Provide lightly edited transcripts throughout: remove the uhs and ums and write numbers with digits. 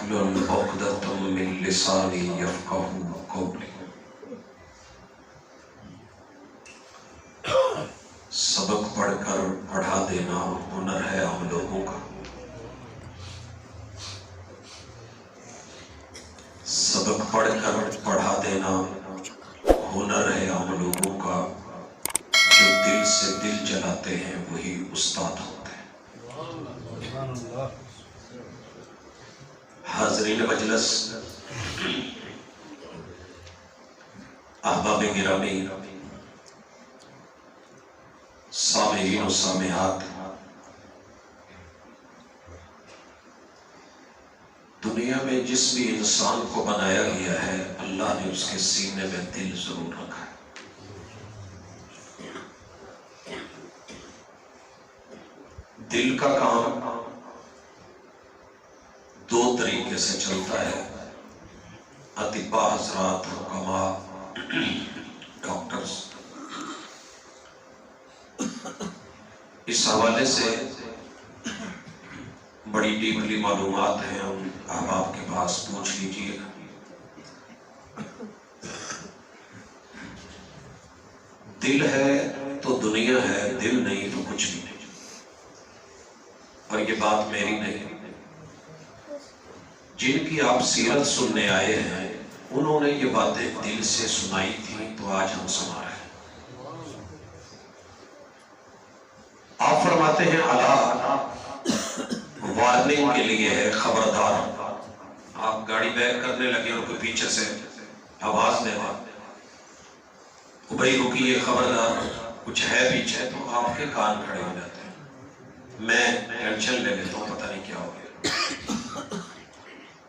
واحلل عقدۃ من لسانی یفقہوا قولی۔ سبق پڑھ کر پڑھا دینا ہنر ہے ہم لوگوں کا، سبق پڑھ کر پڑھا دینا ہنر ہے ہم لوگوں کا، جو دل سے دل جلاتے ہیں وہی استاد ہوتے ہیں۔ حاضرین مجلس، احباب گرامی، سامعین و سامعات، دنیا میں جس بھی انسان کو بنایا گیا ہے اللہ نے اس کے سینے میں دل ضرور رکھا ہے۔ دل کا کام دو طریقے سے چلتا ہے۔ اطباء حضرات، حکماء، ڈاکٹرز اس حوالے سے بڑی ڈیپلی معلومات ہیں، ان احباب کے پاس پوچھ لیجیے گا۔ دل ہے تو دنیا ہے، دل نہیں تو کچھ بھی نہیں۔ اور یہ بات میری نہیں، جن کی آپ سیرت سننے آئے ہیں انہوں نے یہ باتیں دل سے سنائی تھی تو آج ہم سنا رہے ہیں۔ آپ فرماتے ہیں الا، وارننگ کے لیے ہے، خبردار۔ آپ گاڑی بیک کرنے لگے اور کوئی پیچھے سے آواز دے دے، بھائی رکیے، خبردار، کچھ ہے پیچھے، تو آپ کے کان کھڑے ہو جاتے ہیں۔ میں ٹینشن لے لیتا ہوں، پتہ نہیں کیا ہو گیا۔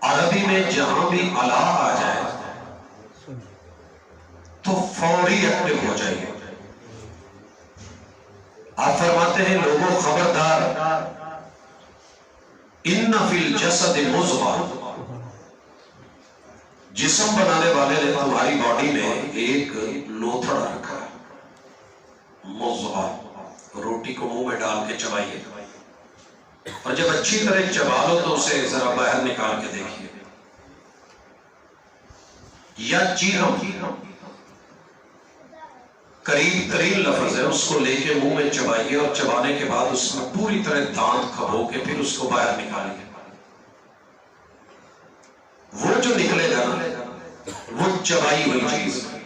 عربی میں جہاں بھی الا آ جائے تو فوری ایکٹیو ہو جائیے۔ آپ فرماتے ہیں لوگوں خبردار، ان فی الجسد مضغہ، جسم بنانے والے نے تمہاری باڈی میں ایک لوتھڑا رکھا ہے، مضغہ۔ روٹی کو منہ میں ڈال کے چبائیے، اور جب اچھی طرح چبا لو تو اسے ذرا باہر نکال کے دیکھیے۔ یا چیرم، قریب ترین لفظ ہے، اس کو لے کے منہ میں چبائیے، اور چبانے کے بعد اس میں پوری طرح دانت کھبو کے پھر اس کو باہر نکالیے۔ وہ جو نکلے گا نا وہ چبائی ہوئی چیز ہے،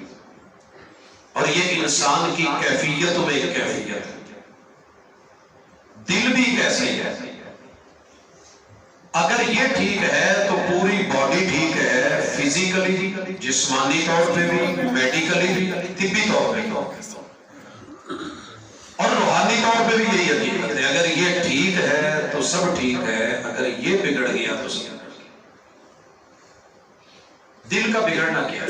اور یہ انسان کی کیفیتوں میں ایک کیفیت ہے۔ دل بھی کیسے ہے؟ اگر یہ ٹھیک ہے تو پوری باڈی ٹھیک ہے، فزیکلی، جسمانی طور پہ بھی، میڈیکلی بھی، طبی طور پہ بھی، اور روحانی طور پہ بھی یہی حقیقت ہے۔ اگر یہ ٹھیک ہے تو سب ٹھیک ہے، اگر یہ بگڑ گیا تو سب۔ دل کا بگڑنا کیا ہے؟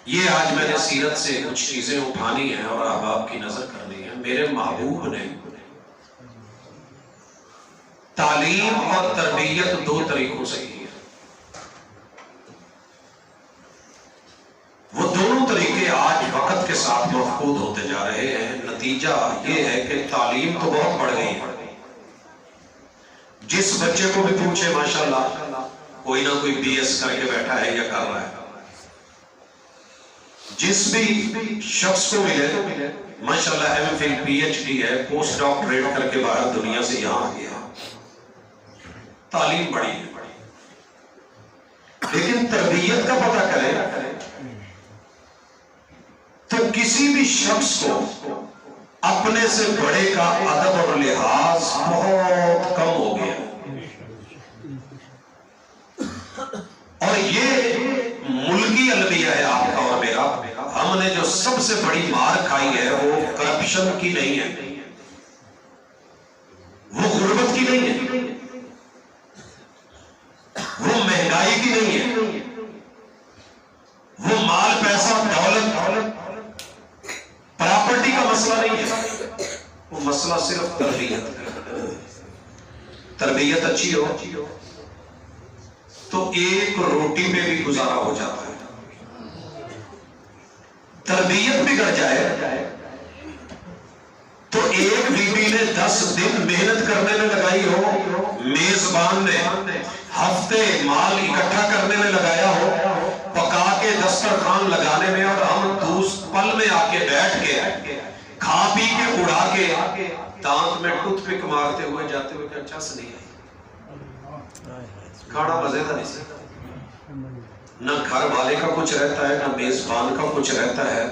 یہ آج میں نے سیرت سے کچھ چیزیں اٹھانی ہیں اور احباب کی نظر کرنی ہے۔ میرے محبوب نے تعلیم اور تربیت دو طریقوں سے کی ہے۔ وہ دونوں طریقے آج وقت کے ساتھ مفقود ہوتے جا رہے ہیں۔ نتیجہ یہ ہے کہ تعلیم تو بہت بڑھ گئی ہے، جس بچے کو بھی پوچھے ماشاءاللہ کوئی نہ کوئی بی ایس کر کے بیٹھا ہے یا کر رہا ہے، جس بھی شخص کو ملے ماشاءاللہ M Phil P H D ہے، پوسٹ ڈاکٹریٹ کر کے باہر دنیا سے یہاں آ گیا۔ تعلیم بڑی ہے، لیکن تربیت کا پتہ کرے تو کسی بھی شخص کو اپنے سے بڑے کا ادب اور لحاظ بہت کم ہو گیا، اور یہ ملکی المیہ ہے آپ کا اور میرا۔ ہم نے جو سب سے بڑی مار کھائی ہے وہ کرپشن کی نہیں ہے، وہ غربت کی نہیں ہے، وہ مہنگائی کی نہیں ہے، وہ مال پیسہ دولت پراپرٹی کا مسئلہ نہیں ہے، وہ مسئلہ صرف تربیت ہے۔ تربیت اچھی ہو تو ایک روٹی پہ بھی گزارا ہو جاتا ہے، تربیت بگڑ جائے تو ایک بیوی نے 10 دن محنت کرنے میں لگائی ہو، میزبان نے ہفتے مال اکٹھا کرنے میں لگایا ہو، پکا کے دسترخوان لگانے میں، اور ہم دوست پل میں آ کے بیٹھ کے کھا پی کے اڑا کے دانت میں ٹوتھ پک مارتے ہوئے جاتے ہوئے کہ اچھا سے نہیں آئی، کھانا مزیدار نہیں سے، نہ گھر والے کا کچھ رہتا ہے، نہ میزبان کا کچھ رہتا ہے،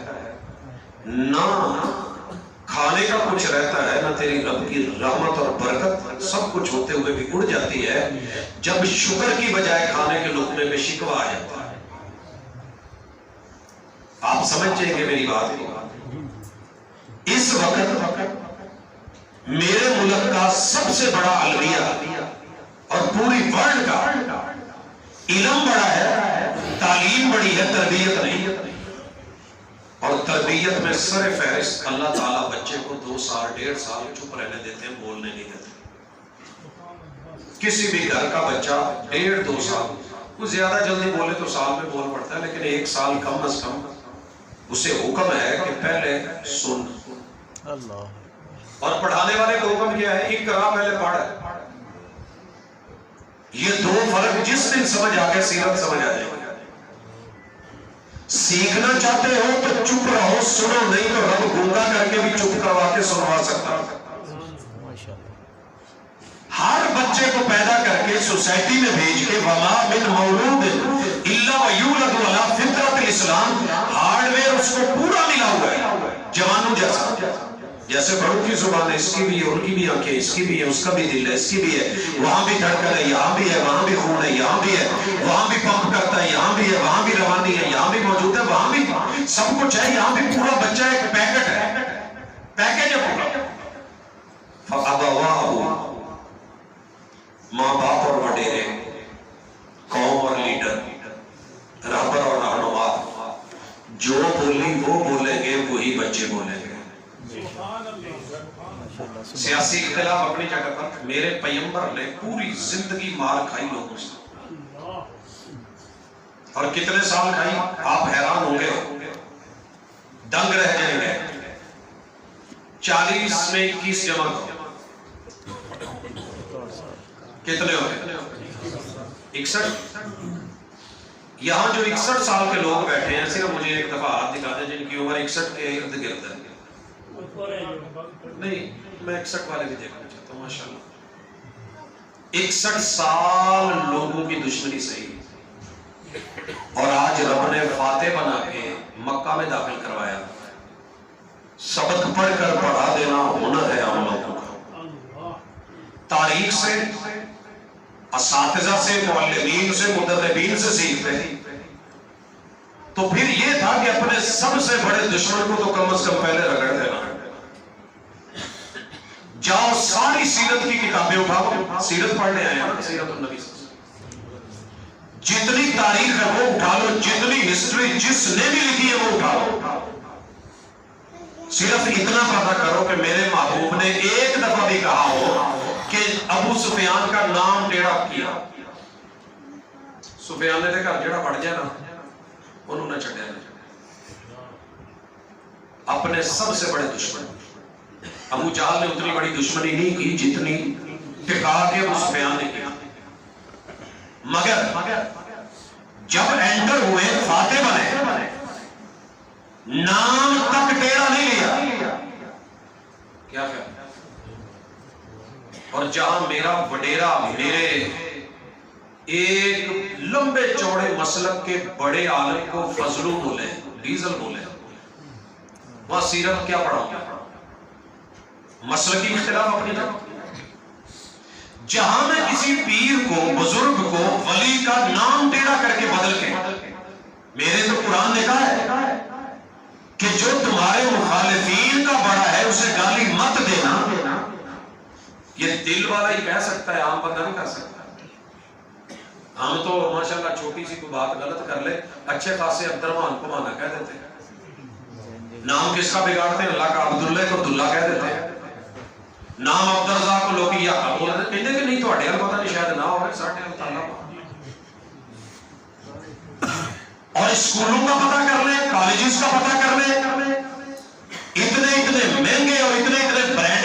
نہ کھانے کا کچھ رہتا ہے، نہ تیری رب کی رحمت اور برکت، سب کچھ ہوتے ہوئے بھی اڑ جاتی ہے جب شکر کی بجائے کھانے کے لقمے میں شکوہ آ جاتا ہے۔ آپ سمجھ جائیں گے میری بات کو۔ اس وقت میرے ملک کا سب سے بڑا المیہ اور پوری ورلڈ کا علم بڑا ہے، تعلیم بڑی ہے، تربیت نہیں، اور تربیت میں سر فہرست اللہ تعالیٰ بچے کو 2 سال 1.5 سال چپ رہنے دیتے ہیں، بولنے نہیں دیتے۔ کسی بھی گھر کا بچہ 1.5-2 سال، وہ زیادہ جلدی بولے تو سال میں بول پڑتا ہے، لیکن 1 سال کم از کم اسے حکم ہے کہ پہلے سن، اور پڑھانے والے کا حکم کیا ہے؟ اقرا، پہلے پڑھ۔ یہ 2 فرق جس دن سمجھ آ گئے سیرت سمجھ آ جائے گا۔ سیکھنا چاہتے ہو تو چپ رہو، سنو، نہیں تو رب گونگا کر کے بھی چپ کروا کے سنوا سکتا۔ ہر بچے کو پیدا کر کے سوسائٹی میں بھیج کے وَمَا مِن مَوْلُودٍ إِلَّا وَيُولَدُ عَلَىٰ فِطْرَةِ الْإِسْلَامِ، ہارڈ ویئر اس کو پورا ملا ہوا ہے، جوانوں جیسا، جیسے بڑوں کی زبان ہے، اس کی بھی ہے، ان کی بھی آنکھیں، اس کی بھی ہے، اس کا بھی دل ہے، اس کی بھی ہے، وہاں بھی دھڑکن ہے، یہاں بھی ہے، وہاں بھی خون ہے، یہاں بھی ہے، وہاں بھی پمپ کرتا ہے، یہاں بھی ہے، وہاں بھی روانی ہے، یہاں بھی موجود ہے، وہاں بھی سب کچھ ہے، یہاں بھی پورا بچہ ایک پیکٹ ہے، پیکج ہے پورا۔ فَأَبَوَاهُ، ماں باپ اور وڈیرے، قوم اور لیڈر، رہبر اور رہنما، جو بولی وہ بولیں گے، وہی بچے بولیں گے۔ سیاسی اختلاف اپنی جگہ پر، میرے پیغمبر نے پوری زندگی مار کھائی لوگوں سے، اور کتنے سال کھائی آپ حیران ہوں گے، دنگ رہ جائیں گے۔ 40 میں 21 جمع کرو، کتنے ہو گئے؟ 61۔ یہاں جو 61 سال کے لوگ بیٹھے ہیں، صرف مجھے ایک دفعہ ہاتھ دکھا دیں جن کی عمر 61 کے ارد گرد ہے۔ نہیں، میں 61 والے بھی دیکھنا چاہتا ہوں، ماشاءاللہ۔ 61 سال لوگوں کی دشمنی سہی، اور آج رب نے فاتح بنا کے مکہ میں داخل کروایا۔ سبق پڑھ کر پڑھا دینا ہنر ہے ہم لوگوں کا۔ تاریخ سے، اساتذہ سے، معلمین سے، مدربین سے سیکھتے ہیں، تو پھر یہ تھا کہ اپنے سب سے بڑے دشمن کو تو کم از کم پہلے رگڑ دینا۔ جاؤ ساری سیرت کی کتابیں اٹھاؤ، سیرت پڑھنے آئے ہیں، سیرت النبی صلی اللہ علیہ وسلم، جتنی تاریخ ہے وہ اٹھا لو، جتنی ہسٹری جس نے بھی لکھی ہے وہ اٹھا لو۔ صرف اتنا پتہ کرو کہ میرے محبوب نے ایک دفعہ بھی کہا ہو کہ ابو سفیان کا نام ٹیڑھا کیا۔ سفیان نے کہا جڑا پڑ جائے نا انہوں نے چڑھیا نہیں۔ اپنے سب سے بڑے دشمن ابو جہل نے اتنی بڑی دشمنی نہیں کی جتنی ٹکا کے ابو سفیان نے کیا، مگر جب انٹر ہوئے، فاتح بنے، نام تک ٹیڑھا نہیں لیا۔ کیا خیال؟ اور جہاں میرا وڈیرا، میرے ایک لمبے چوڑے مسلک کے بڑے عالم کو فضلو بولے، ڈیزل بولے، وہاں سیرت کیا پڑھا؟ مسلکی اختلاف اپنی جگہ۔ جہاں میں کسی پیر کو، بزرگ کو، ولی کا نام ٹیڑھا کر کے بدل کے، میرے تو قرآن نے کہا ہے کہ جو تمہارے مخالفین کا بڑا ہے اسے گالی مت دینا، یہ دل والا ہی کہہ سکتا ہے، عام بندہ نہیں کر سکتا۔ ہم تو ماشاءاللہ چھوٹی سی کوئی بات غلط کر لے، اچھے خاصے عبد الرحمن کو مانا کہہ دیتے ہیں۔ نام کس کا بگاڑتے ہیں؟ اللہ کا، عبداللہ کو عبداللہ کہہ دیتے ہیں۔ نام عبد الرزاق کو لوگ یا بولتے ہیں، کہتے کہ نہیں تو ہڈے پتہ نہیں شاید نہ ہوئے، ساٹھے اللہ۔ اور اسکولوں کا پتہ کر لیں، کالجز کا پتہ کر لیں، اتنے اتنے مہنگے اور اتنے اتنے برانڈ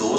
2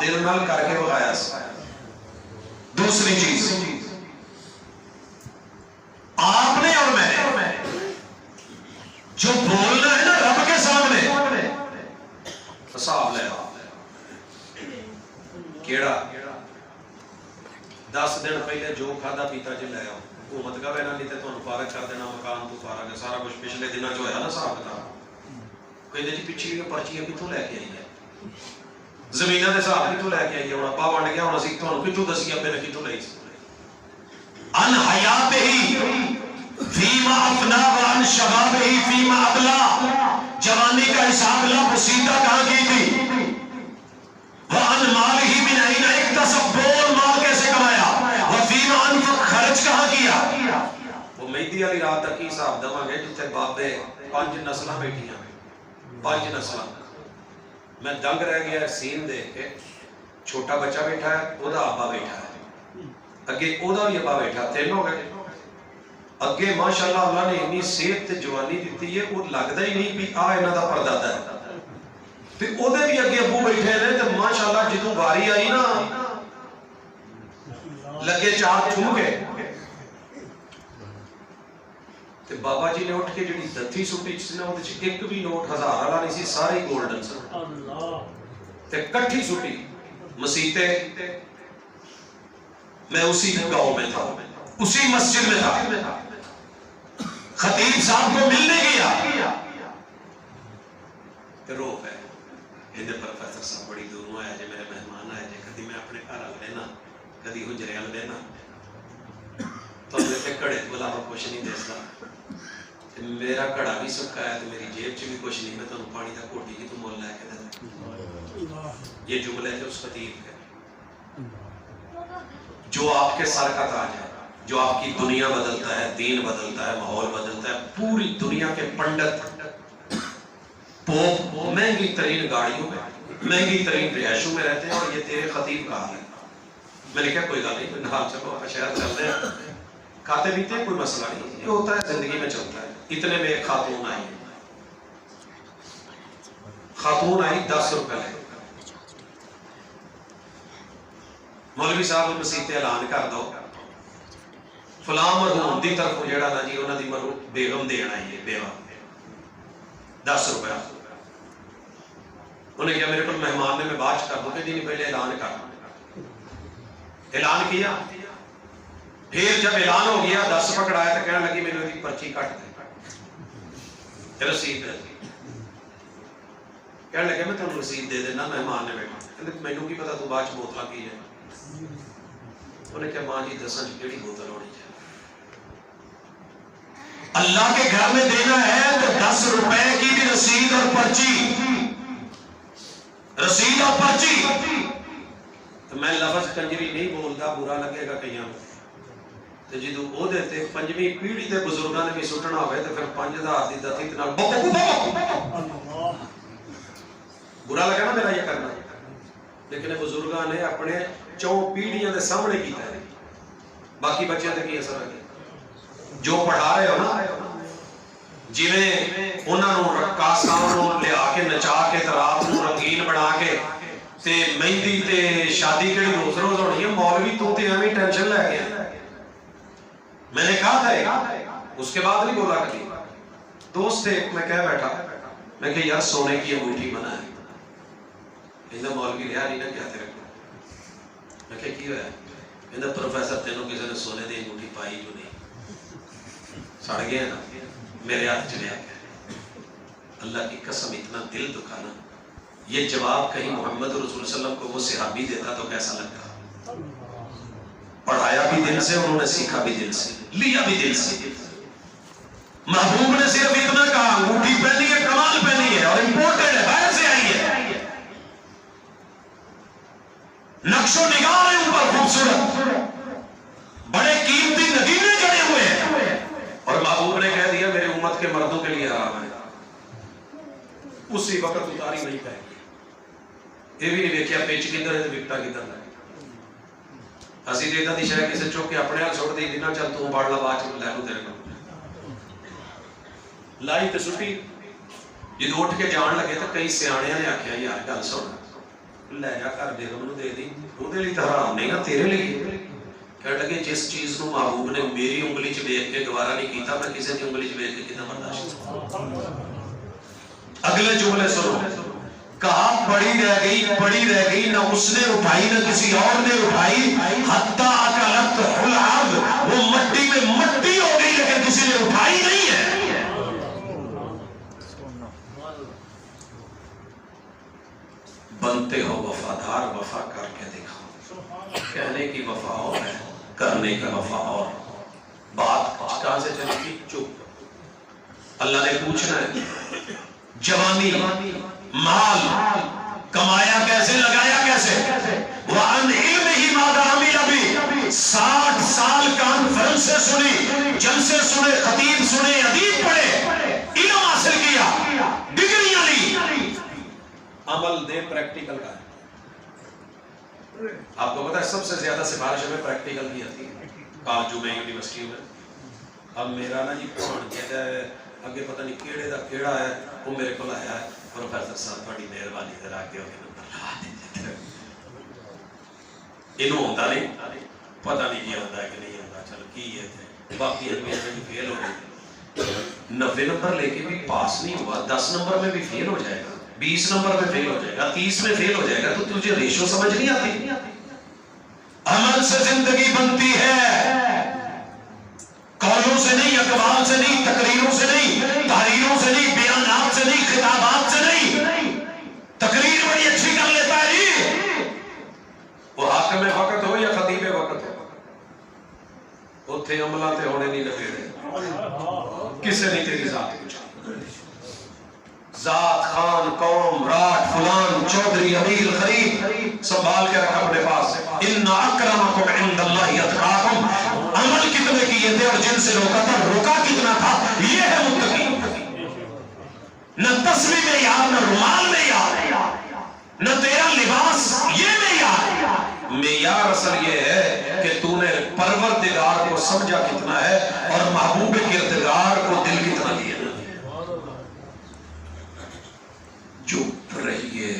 دل نال کر کے بتایا۔ دوسری چیز آپ نے اور میں نے جو بولنا ہے نا رب کے سامنے، حساب لے کیڑا 10 دن پہلے جو کھادا پیتا جی لے آؤ، حکومت کا بہنا نہیں تو تمہیں فارغ کر دینا، مکان تو فارغ ہے، سارا کچھ پچھلے دنوں جو ہے نا صاحب کتاب، کہتے جی پچھلی پرچیاں کتوں لے کے آئی ہے، زمینوں کے حساب کتوں لے کے آئی ہے، ہوں ابا بن گیا، ہوں اسی تمہیں کتوں دسی ابے نے کتوں لائی ان حیاتہ فیما افنا وان شبابہ فیما ابلا، جوانی کا حساب اللہ مسیدہ کہاں کی تھی، وان مالہ من این اکتسب، بول مال کیسے کمایا، وفیما انفق خرچ کہاں کیا۔ وہ مہدی علی رات تک کی حساب دواں گے جتنے بابے 5 نسلیں بیٹھی ہیں، 5 نسلیں۔ میں دنگ رہ گیا سین دیکھ کے، چھوٹا بچہ بیٹھا ہے، وہ دا ابا بیٹھا ہے، اگے او دا بھی ابا بیٹھا، 3 ہو گئے، اگے ماشاءاللہ اللہ نے اتنی صحت تے جوانی دیتی ہے، وہ لگدا ہی نہیں بھی آ انہاں دا پردادا ہے، تے او دے بھی اگے ابو بیٹھے نے، تے ماشاءاللہ جدوں واری آئی نا لگے 4 ٹھمکے، تے بابا جی نے اٹھ کے جڑی دتی سٹی سی نا اودے وچ ایک بھی نوٹ 1000 والا نہیں سی، سارے گولڈن سن، تے کٹھی سٹی مسیتے، میں اسی گاؤں میں تھا، اسی مسجد میں تھا، خطیب صاحب کو ملنے گیا، رو ہے یہ پروفیسر صاحب بڑی دوروں آیا جے، میرے مہمان آئے جے، کدی میں اپنے گھر آ لینا، کدی حجرے آ لینا، تو میرے کڑے بلا میں کچھ نہیں دیستا، میرا کڑا بھی سکا ہے، تو میری جیب چ بھی کچھ نہیں، میں تمہیں پانی کا کوٹی کی تو مول لے کے دیتا۔ یہ جملے تھے اس خطیب کے، جو آپ کے سر کا تاج ہے، جو آپ کی دنیا بدلتا ہے، دین بدلتا ہے، ماحول بدلتا ہے، پوری دنیا کے پنڈت پوپ مہنگی ترین گاڑیوں میں، مہنگی ترین رہائشوں میں رہتے ہیں، اور یہ تیرے خطیب کہا ہے۔ میں نے کہا کوئی گل نہیں، نال چلو آپ شہر چلتے ہیں، کھاتے پیتے ہیں، کوئی مسئلہ نہیں، یہ ہوتا ہے زندگی میں چلتا ہے۔ اتنے میں ایک خاتون آئی، خاتون آئی 10 روپے لے، مولوی صاحب مسیح تے اعلان کر دو فلاں مرحوم دی طرف جیڑا نا جی انہاں دی مرحوم بیگم دین آئی ہے، بیوہ 10 روپے، انہیں کہا میرے پر مہمان نے، میں بات کر دوں کہ جی نہیں پہلے اعلان کر، اعلان کیا، پھر جب اعلان ہو گیا 10 پکڑایا تو کہنے لگی میرے کی پرچی کٹ دے، رسید دے، کہنے لگے میں تمہیں رسید دے دینا، مہمان نے بیٹھا، کہنے مینوں کی پتا تو بعد بوتل کی ہے، انہیں کہا ماں جی 10 کیڑی بوتل ہونی چاہیے، اللہ کے گھر میں دینا ہے تو 10 روپے کی بھی رسید اور پرچی، رسید اور پرچی، تو میں لفظ کنجری نہیں بولتا، برا لگے گا کہیں تو جدو وہ دیتے 5ویں پیڑھی تے بزرگاں نے بھی سٹنا ہوئے تو پھر 5000 دی دتی نال برا لگا نا میرا یہ کرنا، لیکن بزرگاں نے اپنے 4 پیڑھیاں دے سامنے کیتا ہے، باقی بچیاں تے کی اثر ہے جو پڑھا رہے ہو نا، جویں انہاں نوں رقاصاں نوں لیا کے نچا کے تے رات نوں رنگین بنا کے تے مہندی تے شادی کیڑی روز روز ہونی ہے، مولوی تو تے ایویں ٹینشن لے گیا، میں نے کہا تھا اس کے بعد نہیں بولا کبھی، دوست تھے میں کہہ بیٹھا، میں کہ یار سونے کی انگوٹھی بنا ہے، کہنا مولوی رہا نہیں نہ کیا تیرے کو، میں کہ کی ہوا ہے، کہنا پروفیسر تینوں کسی نے سونے دی انگوٹھی پائی جو نہیں، سڑ گئے نا، میرے ہاتھ چلے آ گیا، اللہ کی قسم اتنا دل دکھانا، یہ جواب کہیں محمد رسول صلی اللہ علیہ وسلم کو وہ صحابی دیتا تو کیسا لگتا، پڑھایا بھی دل سے، انہوں نے سیکھا بھی دل سے، لیا بھی دل سے، محبوب نے صرف اتنا کہا انگوٹھی پہنی ہے، کمال پہنی ہے اور امپورٹڈ ہے، باہر سے آئی ہے، نقش و نگار ہے اوپر خوبصورت، بڑے قیمتی نگینے جڑے ہوئے ہیں، اور محبوب نے کہہ دیا میرے امت کے مردوں کے لیے حرام ہے، اسی وقت اتاری نہیں پائے گی، یہ بھی نہیں دیکھیا پیچ کدھر ہے تو وکٹا کدھر ہے، اسی دیتا دی شاید کسے چوک کے اپنے ہاتھ چھوڑ دی دینا چل تو بڑھ لا بات لے لو تیرے کو، لائی تے سٹی جدو اٹھ کے جان لگے تو کئی سیاڑیاں نے آخیا یار گل سن لے جا گھر دے دو دے دی وہ حرام نہیں نا تیرے لیے کہنے لگے جس چیز کو محبوب نے میری انگلی چ ویکھ کے گوارا نہیں کیتا میں کسی کی انگلی چ ویکھ کے کتنا برداشت. اگلے جملے سنو کہا پڑی رہ گئی نہ اس نے اٹھائی نہ کسی اور نے اٹھائی حتی اکلت الارض وہ مٹی میں مٹی ہو گئی لیکن کسی نے اٹھائی نہیں ہے. بنتے ہو وفادار وفا کر کے دکھاؤ. کہنے کی وفا اور ہے کرنے کا وفا اور. بات کہاں سے چلی تھی؟ چپ. اللہ نے پوچھنا ہے جوانی مال کمایا کیسے لگایا کیسے. وَعَنْ عِلْمِهِ مَاذَا عَمِلَ بِهِ 60 سال کانفرنسیں سنی جلسے سنے خطیب سنے ادیب پڑھے علم حاصل کیا ڈگریاں لی. عمل دے پریکٹیکل کا ہے. آپ کو پتا ہے سب سے زیادہ سفارش ہمیں پریکٹیکل کی آتی ہے کالجوں میں یونیورسٹیوں میں. اب میرا نا جی پڑھ گیا ہے اگے پتہ نہیں کیڑے دا کیڑا ہے وہ میرے کو آیا ہے پروفیسر صاحب تھوڑی مہربانی ذرا کے انہوں ہوتا نہیں پتہ نہیں کیا ہوتا ہے کہ نہیں ہوتا چل کی ہے باقی فیل ہو گئی 90 نمبر لے کے بھی پاس نہیں ہوا 10 نمبر میں بھی فیل ہو جائے گا 20 نمبر میں فیل ہو جائے گا 30 میں فیل ہو جائے گا تو تجھے ریشو سمجھ نہیں آتی. عمل سے زندگی بنتی ہے قولوں سے نہیں اقوال سے نہیں تقریروں سے نہیں تحریروں سے نہیں بیانات سے نہیں خطابات سے نہیں. تقریر بڑی اچھی کر لیتا ہے جی وہ حاکم وقت ہو یا خطیب وقت ہو اتھے عملہ تے ہونے نہیں لگے رہے کسے نہیں تیری ذات پوچھا. ذات خان قوم راٹ فلان چودھری امیر غریب سنبھال کے رکھا اپنے پاس. ان اکرمکم عند اللہ اتقاکم. عمل کتنے کیے تھے اور جن سے روکا تھا روکا کتنا تھا یہ ہے متقی. نہ تسبیح میں یاد نہ رومال میں یاد نہ تیرا لباس یہ میں یاد. معیار اصل یہ ہے کہ تو نے پروردگار کو سمجھا کتنا ہے اور محبوب کردگار کو دل کتنا دیا. چپ رہیے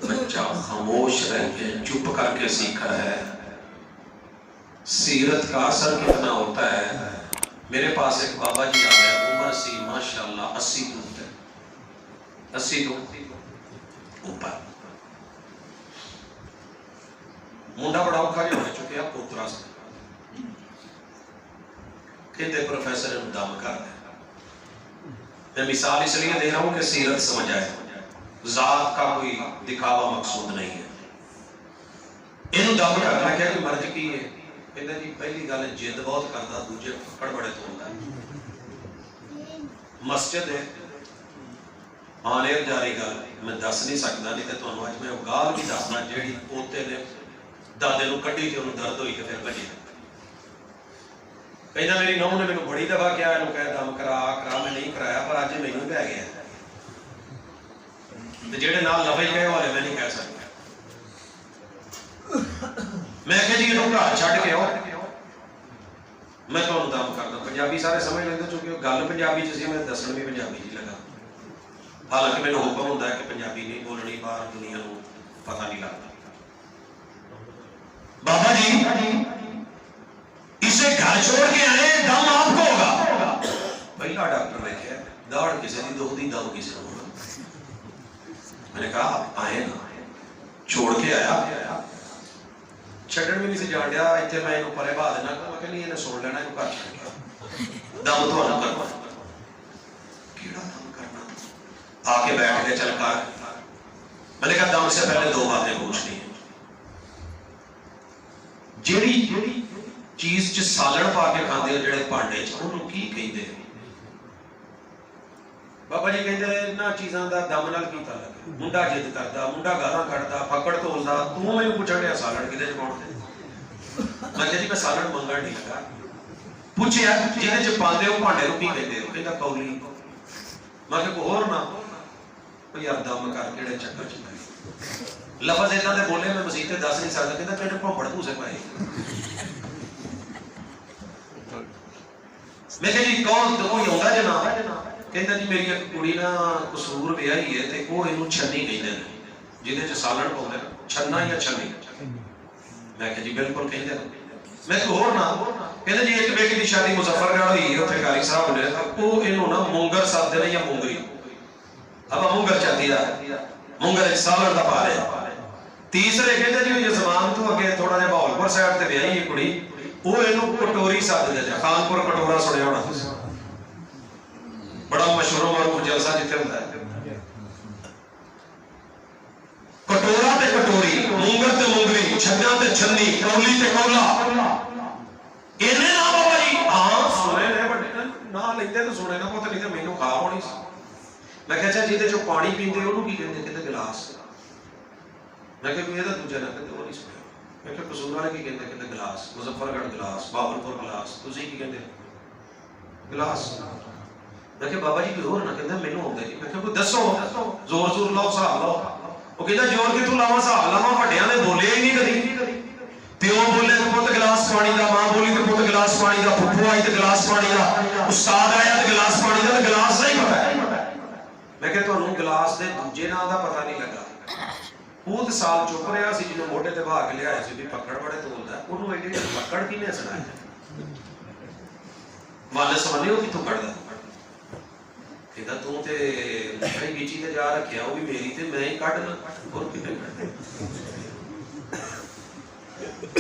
بچہ خاموش رہ کے چپ کر کے سیکھا ہے. سیرت کا اثر کتنا ہوتا ہے. میرے پاس ایک بابا جی آ گیا عمر سی ماشاءاللہ 80 دودھ ہے 80 دودھ اوپر منڈا بڑا اوکھا جو ہو چکے آپ پوترا سے کہتے پروفیسر دم کر دے. میں مثال اس لیے دے رہا ہوں کہ سیرت سمجھ آئے. ذات کا کوئی دکھاوا مقصود نہیں ہے. انہوں دم کرنا کیا کہ مرض کی ہے کہتے جی پہلی گل جد بہت کرتا دوجے پکڑ بڑے توڑتا ہے. مسجد ہے آنیر جاری گل میں دس نہیں سکتا نہیں تو تمہیں اج میں گال بھی دسنا جیڑی پوتے نے دادے نو کڈی تے انہوں درد ہوئی تے پھر بھجے. کہنا میری نوہ نے مینوں بڑی دفعہ کیا انہوں کہا دم کرا میں نہیں کرایا پر اج مینوں پہ گیا تے جیڑے نال لفظ کہے والے میں نہیں کہہ سکتا. میں کہ جی انہوں گھر چھڈ کے آؤ میں تمہیں دم کردا. پنجابی سارے سمجھ لیندے چونکہ گل پنجابی چ سی میں دسن بھی پنجابی جی لگا. حالانکہ مینوں حکم ہوندا ہے کہ پنجابی نہیں بولنی باہر دنیا نو پتہ نہیں لگتا. بابا جی اسے گھر چھوڑ کے آئے دم آپ کو ہوگا. پہلا ڈاکٹر نے کہا داڑ کسی دی دکھدی دم کسی کو ہوگا. میں نے کہا آئے نا چھوڑ کے آیا چھڈن بھی نہیں سی جان دیا اتنے میں انہوں پرے بہا دینا میں کہ نہیں انہیں سن لینا انہوں گھر چھڑ گیا دم تو انہوں کرنا کیڑا دم کرنا آ کے بیٹھ کے چل کر میں نے کہا دم سے پہلے 2 باتیں پوچھنی ہیں. جیڑی چیز چ سالن پا کے کھاندے ہو جڑے پانڈے چ انہوں کی کہندے بابا جی کہندے انہاں چیزاں دا دم نال کی تعلق ہے. منڈا جد کردا منڈا گالاں کڈدا پکڑ تولدا تو مینوں پوچھن ڈیا سالن کدے چ پاؤندے. میں کہ جی میں سالن منگن نہیں لگا. پوچھیا جہے چ پاندے ہو پانڈے نوں کی کہندے ہو کہندا کولی. میں کہ کوئی ہور نہ کوئی یار دم کر کیڑے چکر چ پے لفظ اتنا دے بولے میں مزید دس نہیں سکتا کہندا تیرے پھوڑ پوسے پائے. میں کہ جی کون کوئی ہوندا جے نا ਕਹਿੰਦਾ ਜੀ ਮੇਰੀ ਇੱਕ ਕੁੜੀ ਨਾ ਕਸੂਰ ਵਿਆਹੀ ਹੈ ਤੇ ਉਹ ਇਹਨੂੰ ਛੰਨੀ ਕਹਿੰਦੇ ਨੇ, ਜਿਹਦੇ ਚ ਸਾਲਣ ਪਾਉਂਦੇ ਨੇ, ਛੰਨਾ ਜਾਂ ਛੰਨੀ। ਮੈਂ ਕਿਹਾ ਜੀ ਬਿਲਕੁਲ ਕਹਿੰਦੇ ਨੇ। ਮੈਂ ਕਿਹਾ ਹੋਰ ਨਾ? ਕਹਿੰਦੇ ਜੀ ਇੱਕ ਬੇਟੀ ਦੀ ਸ਼ਾਦੀ ਮੁਜ਼ੱਫਰਗੜ੍ਹ ਹੋਈ ਹੈ, ਉੱਥੇ ਕਾਲੀ ਸਾਹਿਬ ਨੇ, ਉਹ ਇਹਨੂੰ ਨਾ ਮੂੰਗਰ ਸੱਦਦੇ ਨੇ ਜਾਂ ਮੂੰਗਰੀ, ਆਪਾਂ ਮੂੰਗਰ ਚਾਹਦੀ ਦਾ ਮੂੰਗਰ ਸਾਲਣ ਦਾ ਪਾ ਲਿਆ। ਤੀਸਰੇ ਕਹਿੰਦੇ ਜੀ ਜਜ਼ਮਾਨ ਤੋਂ ਅੱਗੇ ਥੋੜਾ ਜਿਹਾ ਬਹਾਵਲਪੁਰ ਸਾਈਡ ਤੇ ਵਿਆਹੀ ਹੈ ਕੁੜੀ, ਉਹ ਇਹਨੂੰ ਕਟੋਰੀ ਸੱਦਦੇ ਨੇ। ਖਾਨਪੁਰ ਕਟੋਰਾ ਸੁਣਿਆ ਹੋਣਾ ਤੁਸੀਂ, ਬੜਾ ਮਸ਼ਹੂਰ ਮਾਰੂਫ ਜਲਸਾ ਜਿੱਥੇ ਹੁੰਦਾ ਹੈ। ਕਟੋਰਾ ਤੇ ਕਟੋਰੀ, ਮੂੰਗਰ ਤੇ ਮੂੰਗਰੀ, ਛੰਨਾ ਤੇ ਛੰਨੀ, ਕੌਲੀ ਤੇ ਕੌਲਾ, ਇਹਨੇ ਨਾ ਬਾਬਾ ਜੀ। ਹਾਂ ਸੁਣੇ ਨੇ ਵੱਡੇ ਨਾ ਲੈਂਦੇ ਤਾਂ ਸੁਣੇ ਨਾ ਪੁੱਤ, ਨਹੀਂ ਤਾਂ ਮੈਨੂੰ ਖਾ ਹੋਣੀ ਸੀ। ਮੈਂ ਕਿਹਾ ਅੱਛਾ ਜਿਹਦੇ ਚੋਂ ਪਾਣੀ ਪੀਂਦੇ ਉਹਨੂੰ ਕੀ ਕਹਿੰਦੇ? ਕਹਿੰਦੇ ਗਲਾਸ। ਮੈਂ ਕਿਹਾ ਕੋਈ ਇਹਦਾ ਦੂਜਾ ਨਾ ਕਹਿੰਦੇ, ਉਹ ਨਹੀਂ ਸੁਣਿਆ। ਮੈਂ ਕਿਹਾ ਕਸੂਰ ਵਾਲੇ ਕੀ ਕਹਿੰਦੇ? ਕਹਿੰਦੇ ਗਲਾਸ। ਮੁਜ਼ੱਫਰਗੜ੍ਹ ਗਲਾਸ, ਬਾਬਲਪੁਰ ਗਲਾਸ, ਤੁਸੀਂ ਕੀ ਕਹਿੰਦੇ? ਗਲਾਸ। ਮੈਂ ਕਿਹਾ ਬਾਬਾ ਜੀ ਕੋਈ ਹੋਰ ਨਾ? ਕਹਿੰਦਾ ਮੈਨੂੰ ਆਉਂਦਾ ਜੀ। ਮੈਂ ਕਿਹਾ ਕੋਈ ਦੱਸੋ, ਜ਼ੋਰ ਜ਼ੋਰ ਲਾਓ, ਹਿਸਾਬ ਲਾਓ। ਉਹ ਕਹਿੰਦਾ ਜ਼ੋਰ ਕਿੱਥੋਂ ਲਾਵਾਂ, ਹਿਸਾਬ ਲਾਵਾਂ? ਵੱਡਿਆਂ ਨੇ ਬੋਲਿਆ ਹੀ ਨਹੀਂ ਕਦੀ। ਪਿਓ ਬੋਲੇ ਤੇ ਪੁੱਤ ਗਲਾਸ ਪਾਣੀ ਦਾ, ਮਾਂ ਬੋਲੀ ਤੇ ਪੁੱਤ ਗਲਾਸ ਪਾਣੀ ਦਾ, ਫੁੱਫੂ ਆਈ ਤੇ ਗਲਾਸ ਪਾਣੀ ਦਾ, ਉਸਤਾਦ ਆਇਆ ਤੇ ਗਲਾਸ ਪਾਣੀ ਦਾ, ਤੇ ਗਲਾਸ ਦਾ ਹੀ ਪਤਾ। ਮੈਂ ਕਿਹਾ ਤੁਹਾਨੂੰ ਗਲਾਸ ਦੇ ਦੂਜੇ ਨਾਂ ਦਾ ਪਤਾ ਨਹੀਂ ਲੱਗਾ? ਉਹ ਤੇ ਸਾਲ ਚੁੱਪ ਰਿਹਾ ਸੀ, ਜਿਹਨੂੰ ਮੋਢੇ ਤੇ ਬਹਾ ਕੇ ਲਿਆਇਆ ਸੀ ਵੀ ਪੱਕੜ ਬੜੇ ਤੋਲਦਾ, ਉਹਨੂੰ ਐਡੀ ਪੱਕੜ ਕਿਹਨੇ ਸੁਣਾਇਆ? ਵਾਲਸ ਵਾਲੇ ਉਹ ਕਿੱਥੋਂ ਕੱਢਦਾ? ਕਹਿੰਦਾ ਤੂੰ ਤੇ ਬੜੀ ਗੀਚੀ ਤੇ ਜਾ ਰੱਖਿਆ, ਉਹ ਵੀ ਮੇਰੀ ਤੇ ਮੈਂ ਹੀ ਕੱਢ ਲਾਂ, ਹੋਰ ਕਿਤੇ ਕੱਢ।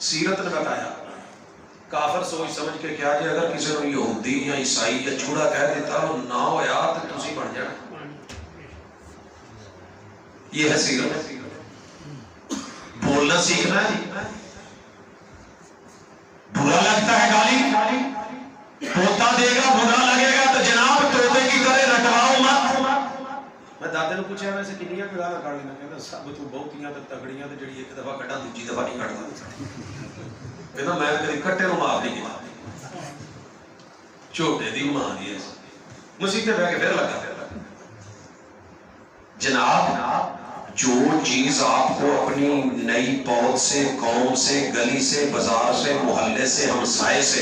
سیرت نے بتایا. کافر سوچ سمجھ کے کیا جی اگر کسی نے یہودی یا عیسائی یا چوڑا کہہ دیتا نہ ہویا تو تسی بن جانا. یہ ہے سیرت. بولنا سیکھنا ہے. برا لگتا ہے گالی طوطا دے گا برا لگے گا تو جناب طوطے کی طرح رٹواؤ مت. میں دادے نے پوچھا ویسے کنیاں گالاں کھا لینا کہندا سب تو بہتیاں تے تگڑیاں تے جڑی ایک دفعہ کڈا دوجی دفعہ نہیں کڈدا. کہنا میں کدی کٹے نو معاف نہیں کیتا. چھوٹے دی ماں دی مسیح تے بیٹھ کے پھر لگا. جناب جو چیز آپ کو اپنی نئی پود سے قوم سے گلی سے بازار سے محلے سے ہمسائے سے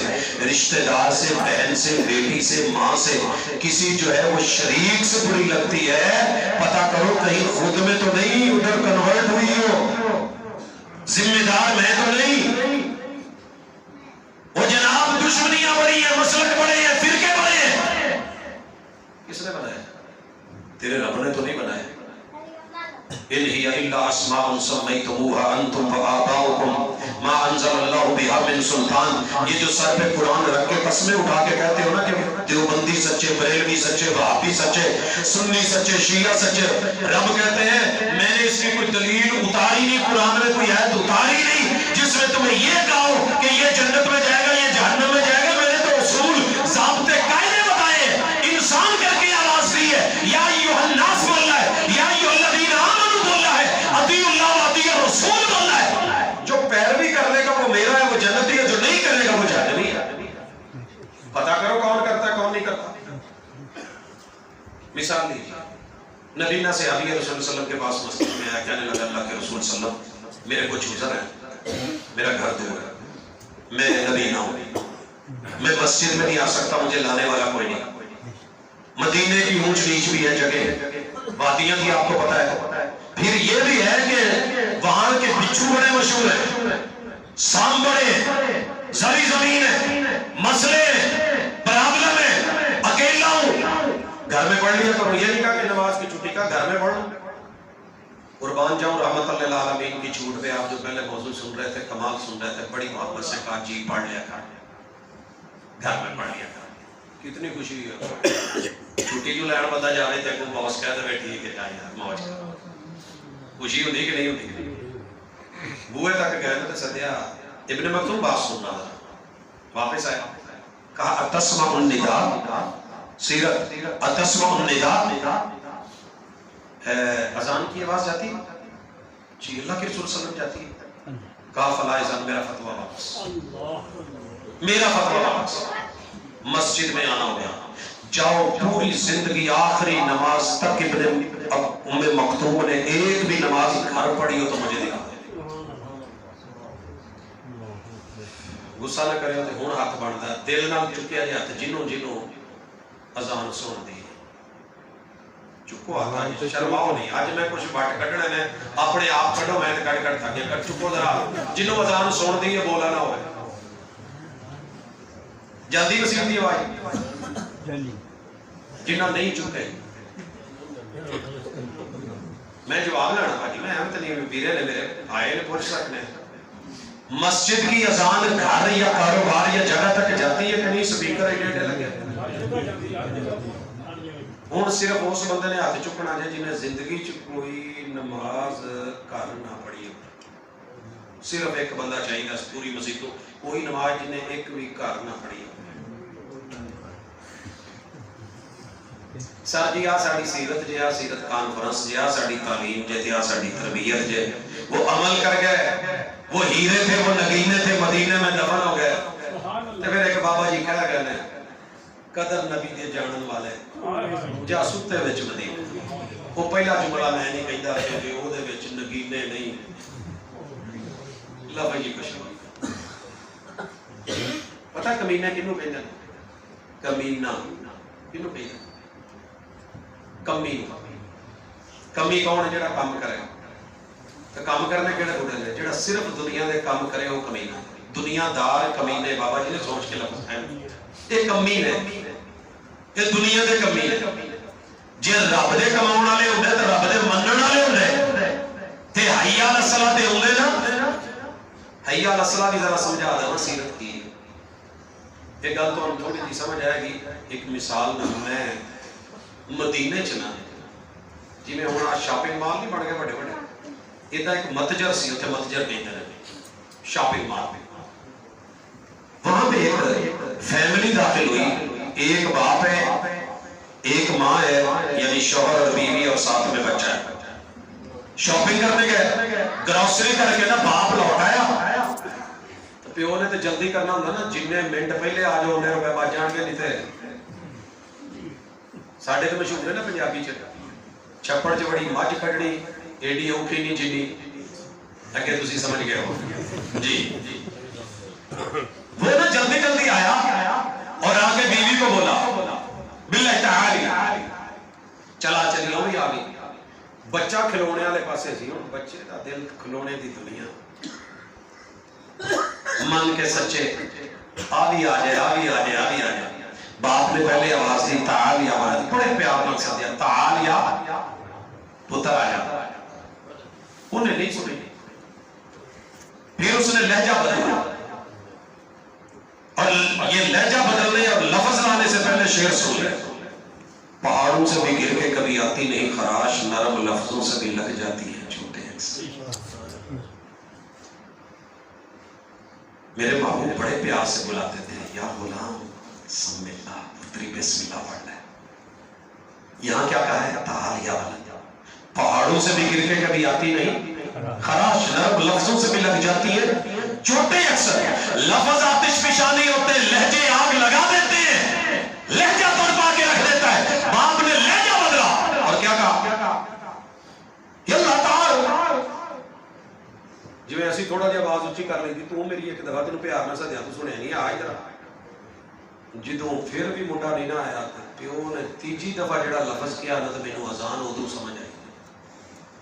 رشتہ دار سے بہن سے بیٹی سے ماں سے کسی جو ہے وہ شریک سے بری لگتی ہے پتہ کرو کہیں خود میں تو نہیں ادھر کنورٹ ہوئی ہو. ذمہ دار میں تو نہیں. وہ جناب دشمنیاں بڑی ہیں مسلک بڑے ہیں فرقے بڑے ہیں. کس نے بنایا؟ تیرے رب نے تو نہیں بنایا. ان ہی الا اسماء سمیتموها انتم وآباؤکم ما انزل اللہ بها من سلطان. یہ جو سر پہ قرآن رکھ کے قسمیں اٹھا کے کہتے ہو نا کہ دیوبندی سچے بریلوی سچے وہابی سچے سنی سچے شیعہ سچے. رب کہتے ہیں میں نے اس کی کوئی دلیل اتاری نہیں قرآن میں کوئی آیت اتاری نہیں جس میں تمہیں یہ کہو کہ یہ جنت میں جائے گا یہ جہنم میں جائے گا. میں نے تو اصول ضابطے قاعدے بتائے. انسان کر کے آواز دی ہے یا ایھا الناس بولنا ہے یا ایھا الذین آمنوا بولنا ہے اطیعوا اللہ و اطیعوا الرسول بولنا ہے. جو پیروی کر لے گا وہ میرا ہے وہ جنتی ہے. جو نہیں کرے گا وہ جہنمی ہے. پتا کرو کون کرتا ہے کون نہیں کرتا. مثال دیجیے. نبینا سے ابھی رسول صلی اللہ علیہ وسلم کے پاس مسجد میں آیا کہنے لگا اللہ کے رسول صلی اللہ علیہ وسلم میرے کچھ عذر ہے میرا گھر دور ہے میں نبی نہ ہوں میں مسجد میں نہیں آ سکتا مجھے لانے والا کوئی نہیں. مدینے کی اونچ نیچ بھی ہے جگہ وادیاں بھی آپ کو پتا ہے. پھر یہ بھی ہے کہ وہاں کے بچھو بڑے مشہور ہیں سام بڑے ہیں زری زمین ہے مسئلے پرابلم ہے اکیلا ہوں. گھر میں پڑھ لیا کرو. یہ نہیں کہا کہ نماز کی چھٹی کا گھر میں پڑھو. قربان جاؤں رحمت اللہ العالمین کی چھوٹ پہ آپ جو پہلے موضوع سن رہے تھے کمال سن رہے تھے بڑی محبت سے کہا جی پڑھ لیا کر گھر میں پڑھ لیا کر. کتنی خوشی ہے. چھٹی جو لین بندہ جا رہے تھے باس کہتے بیٹھی ہے کہ جائے یار موج خوشی ہوتی کہ نہیں ہوتی. بوئے تک گئے تو سدیا ابن مکتوم بات سننا تھا واپس آیا کہا اتسمع النداء سیرت اتسمع النداء اذان کی آواز جاتی جی اللہ کے رسول صلی اللہ علیہ وسلم جاتی ہے. کہا فلا اذان میرا فتویٰ واپس میرا فتویٰ واپس. مسجد میں آنا ہو گیا. جاؤ پوری زندگی آخری نماز تک ابن ام مکتوم نے ایک بھی نماز گھر پڑھی ہو تو مجھے دکھا دے. غصہ نہ کرے تو ہوں ہاتھ بنتا ہے دل نہ چکیا جائے ہاتھ جنوں جنوں اذان سن دی چکو ہاتھ شرماؤ نہیں. آج میں کچھ بٹ کٹنے نے اپنے آپ کٹو میں کٹ کٹ تھا کہ چکو ذرا جنوں اذان سن دی ہے بولا نہ ہوئے جلدی نصیب دی آواز جنہ نہیں چکے. میں جواب لینا بھاجی میں احمد نہیں پیرے نے میرے آئے نے پوچھ سکنے مسجد کی اذان گھر یا کاروبار یا جگہ تک جاتی ہے کہ نہیں سپیکر ایڈیٹے لگے. ہوں صرف اس بندے نے ہاتھ چکنا جائے جنہیں زندگی چ کوئی نماز گھر نہ پڑھی. صرف ایک بندہ چاہیے پوری مسجد تو کوئی نماز جنہیں ایک بھی گھر نہ پڑھی. سر جی آ ساری سیرت جی آ سیرت کانفرنس جی آ ساری تعلیم جی آ ساری تربیت جی وہ عمل کر گئے وہ ہیرے تھے وہ نگینے تھے مدینے میں دفن ہو گئے. تو پھر ایک بابا جی کہہ گئے نے قدر نبی دے جانن والے جا ستے وچ مدینے. وہ پہلا جملہ میں نہیں کہندا کہ او دے وچ نگینے نہیں لو جی کچھ پتہ کمینا کینوں کہندے کمینا کینوں کہندے کمی کمی کون ہے جڑا کام کرے تو کام کرنے کیڑے بڑے نے جڑا صرف دنیا دے کام کرے وہ کمینا. دنیا دار کمینے بابا جی نے سوچ کے لفظ ہے یہ کمی نے یہ دنیا دے کمی نے. جے رب دے کماون والے ہوندے تے رب دے منن والے ہوندے تے حی علی الصلاۃ تے ہوندے نا حی علی الصلاۃ بھی ذرا سمجھا دیں سیرت کی ایک گل تو تھوڑی جی سمجھ آئے گی. ایک مثال میں مدینے چ نا جی میں ہوں شاپنگ مال نہیں بن گئے بڑے بڑے ادا ایک متجر سی اتنے متجر کہتے ہیں شاپنگ مال میں. وہاں پہ ایک فیملی داخل ہوئی. ایک باپ ہے ایک ماں ہے یعنی شوہر اور بیوی اور ساتھ میں بچہ ہے. شاپنگ کرنے گئے گروسری کر کے نا باپ لوٹ آیا تو پیو نے تو جلدی کرنا ہوتا نا جننے منٹ پہلے آ جاؤ انہیں روپے بچ جان کے نہیں تھے. ساڈے تو مشہور ہے نا پنجابی چھپڑ چ بڑی مجھ کھڑنی ایڈی اوکھی نہیں جنی اگے تسی سمجھ گئے ہو جی. وہ نا جلدی جلدی آیا اور آ کے بیوی کو بولا باللہ تعالی چلا چلی ہوں بھی آ گئی. بچہ کھلونے والے پاسے سی ہوں بچے دا دل کھلونے دی دنیا من کے سچے آ بھی آ جائے آ بھی آ جائے آ بھی آ جائے. باپ نے پہلے آواز دی تعالی آواز بڑے پیار مقصد دیا تعالی پتر آیا. انہیں نہیں سنی. پھر اس نے لہجہ بدلا اور یہ لہجہ بدلنے اور لفظ لانے سے پہلے شعر سن لے. پہاڑوں سے بھی گر کے کبھی آتی نہیں خراش نرم لفظوں سے بھی لگ جاتی ہے چھوٹے میرے محبوب بڑے پیار سے بلاتے تھے یا غلام سم اللہ پتری بسم اللہ پڑھنا ہے. یہاں کیا کہا ہے تعال یا ولد. پہاڑوں سے بھی گر کے کبھی آتی نہیں خراش نرم لفظوں سے بھی لگ جاتی ہے چوٹے. اکثر لفظ آتش فشانی ہوتے لہجے آگ لگا دیتے ہیں. لہجہ تڑپا کے رکھ دیتا ہے. باپ نے لہجہ بدلا اور کیا کہا اللہ تعالی جی میں ایسی تھوڑا جہا آواز اچھی کر لی تھی تو میری ایک دفعہ تینوں پیار نہ سدیا تو سنیا نہیں آ ادھر. جدوں پھر بھی منڈا نہیں نہ آیا پیو نے تیجی دفعہ جڑا لفظ کیا نا تو مینوں اذان ادو سمجھ آئی.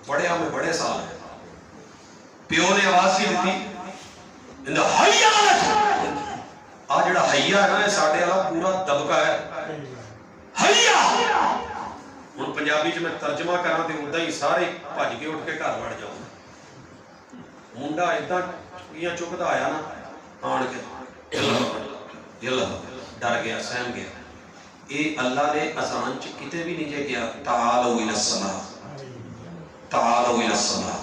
پڑھیا میں بڑے سال ہے. پیو نے آواز کی دیتی آ جڑا حیا ہے نا یہ ساڈے والا پورا دبکا ہے حیا. ہن پنجابی چ میں ترجمہ کراں تے اوندا ہی سارے بھج کے اٹھ کے گھر وڑ جاؤ. منڈا اداں چکیاں چکدا آیا نا آن کے ڈر گیا سہم گیا. اے اللہ نے اذان چ کتے بھی نہیں جے کیا تعالوا الی الصلاۃ تعالوا الی الصلاۃ.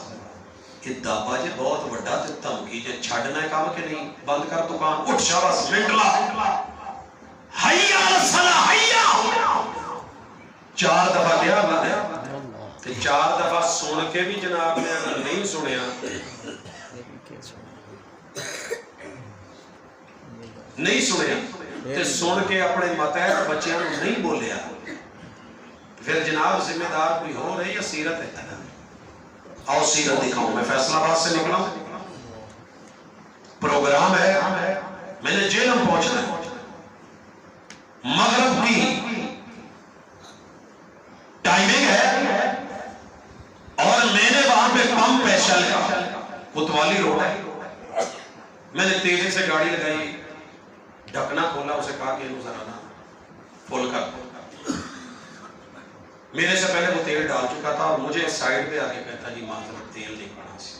کہ دابا جے بہت بڑا تے دھمکی جے چھڈنا ہے کام کہ نہیں بند کر دکان اٹھ شاباش منٹ لا حی علی الصلاۃ حیا. 4 دفعہ کیا اللہ نے تے 4 دفعہ سن کے بھی جناب نے اگر نہیں سنیا نہیں سنیا تے سن کے اپنے ماتحت بچیاں نوں نہیں بولیا پھر جناب ذمہ دار کوئی ہو رہی یا سیرت ہے. آؤ سیرت دکھاؤں. میں فیصلہ آباد سے نکلا پروگرام ہے میں نے جیلم پہنچنا ہے. مغرب کی ٹائمنگ ہے اور میں نے وہاں پہ پمپ ہے شل کا کوتوالی روڈ ہے. میں نے تیزی سے گاڑی لگائی ڈھکنا کھولا اسے کہا کہ انہوں ذرا نا کھول کر. میرے سے پہلے وہ تیل ڈال چکا تھا اور مجھے سائیڈ پہ آ کے کہتا جی معذرت تیل نہیں پڑا سی.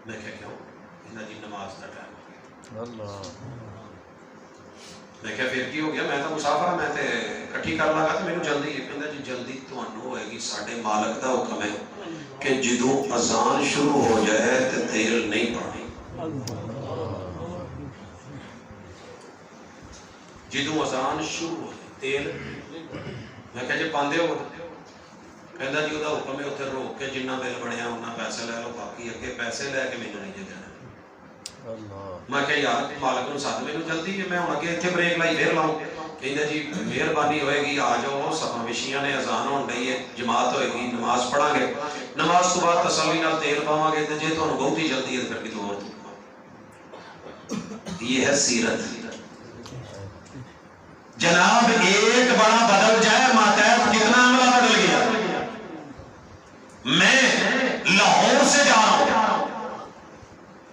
میں کہا کیوں جی نماز کا ٹائم. میں کہا پھر کی ہو گیا میں تو مسافر میں تے کٹھی کر لگا تو میرے جلدی یہ کہتا جی جلدی تمہیں ہوئے گی ساڈے مالک دا حکم ہے کہ جدوں اذان شروع ہو جائے تے تیل نہیں پڑنی. جدوں اذان شروع ہو جائے تیل میں کہا جی پاندے ہو کہندا جی وہ حکم ہے اتنے روک کے جنہ بل بنیا انہیں پیسے لے لو باقی اگے پیسے لے کے مینوں نہیں دے دینا. میں کہا یار مالک نوں سد مینوں جلدی ہے میں ہن اگے اتنے بریک لائی پھر لاؤں. کہندا جی مہربانی ہوئے گی آ جاؤ سفر وشیاں نے اذان ہون ڈئی ہے جماعت ہوئے گی نماز پڑھاں گے نماز تو بعد تسلی نال تیل پاواں گے تے جے تانوں بہت ہی جلدی ہے پھر کتوں اور. یہ ہے سیرت. جناب ایک بڑا بدل جائے ماتحت کتنا عملہ بدل گیا. میں لاہور سے جا رہا ہوں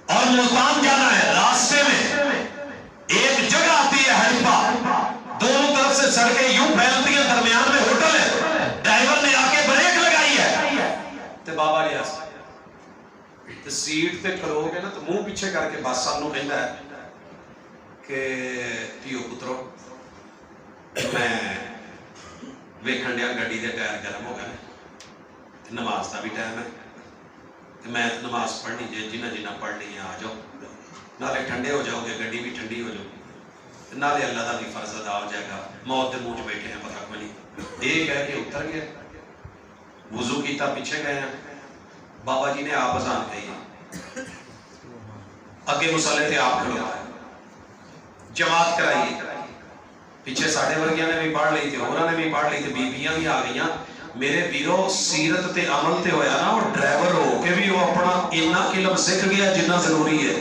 اور ملتان جانا ہے. راستے میں ایک جگہ آتی ہے ہڑپا دونوں طرف سے سڑکیں یوں پھیلتی ہیں درمیان میں ہوٹل ہے. ڈرائیور نے آ کے بریک لگائی ہے تے بابا ریاض تے سیٹ تے کھلو گے نا تو منہ پیچھے کر کے بس صاحب نو کہندا ہے کہ پیو پترو میں ویکھن ڈیا گڈی دے ٹائر گرم ہو گئے، نماز دا بھی ٹائم ہے، میں نماز پڑھنی جے جنہ پڑھنی ہے آ جاؤ، نالے ٹھنڈے ہو جاؤ گے، گڈی بھی ٹھنڈی ہو جاؤ گی، نالے اللہ دا بھی فرض ادا ہو جائے گا، موت دے منہ چ بیٹھے ہیں پتہ کوئی نہیں۔ یہ کہہ کے اتر گیا، وضو کیتا پیچھے گئے ہیں، بابا جی نے آپ اذان کہی ہے، اگے مصلے تے آپ کھڑے ہوئے، جماعت کرائی، پیچھے ساڑھے ورگیاں نے بھی پڑھ لی تھی، انہوں نے بھی پڑھ لی تھی، بیبیاں بھی آ گئیاں۔ میرے ویرو سیرت تے عمل تے ہویا نا، اور ڈرائیور ہو کے بھی وہ اپنا اتنا علم سکھ گیا جتنا ضروری ہے۔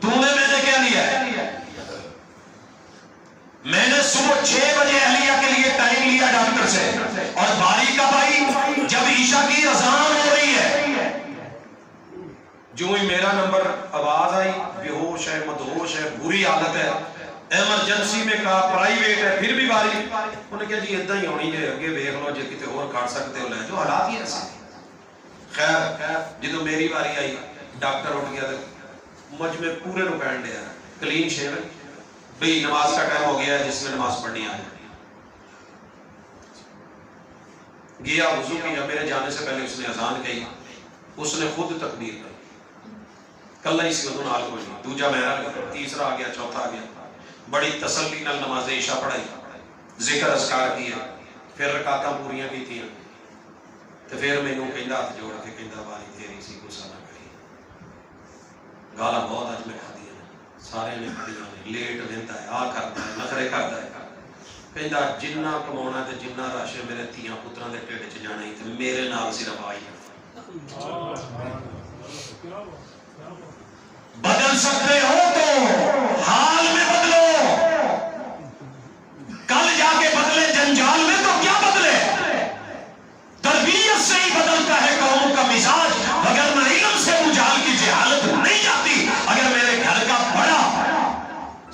میں نے کیا لیا ہے؟ میں نے صبح 6 بجے اہلیہ کے لیے ٹائم لیا ڈاکٹر سے، اور باری کا بھائی جب عشاء کی اذان ہو رہی ہے، جو ہی میرا نمبر آواز آئی، بے ہوش ہے، مدہوش ہے، بری حالت ہے، ایمرجنسی میں کہا، پرائیویٹ ہے، پھر بھی باری، انہوں نے کہا جی ادھا ہی ہونی جے، اگے ویکھ لو جے کتے اور کھڑ سکتے ہو لے جو، حالات ہی ایسے۔ خیر جدو میری باری آئی، ڈاکٹر اٹھ گیا مجھ میں پورے نو کہن دیا کلین شیو بھئی نماز کا ٹائم ہو گیا ہے، جس میں نماز پڑھنی آئے گیا، وضو کیا، میرے جانے سے پہلے اس نے اذان کہی، اس نے خود تکبیر کی، کل ہی سی ادھو نال کوئی نہیں، دوجا میرا گیا، تیسرا آ گیا، چوتھا آ گیا، بڑی تسلی نال نماز عشاء پڑھائی، ذکر اذکار کیے، پھر رکعتاں پوریاں کی تھیں، تو پھر مینوں کہندا ہاتھ جوڑ کے کہندا باری تیری سی غصہ نہ کری، گالاں بہت اج میں کھادی ہیں، سارے نے کھڑیاں نے، لیٹ ویندا ہے، آ کردا ہے، نخرے کردا ہے، کہندا جنہ کماਉਣਾ تے جنہ رش میرے تیاں پتراں دے ٹھڈ چ جانا ہی تے میرے نال صرف آئی بدل سکتے ہو تو حال میں بدلو، کل جا کے بدلے جنجال میں تو کیا بدلے، تربیت سے ہی بدلتا ہے قوم کا مزاج، اگر نہ علم سے مجال کی جہالت نہیں جاتی۔ اگر میرے گھر کا بڑا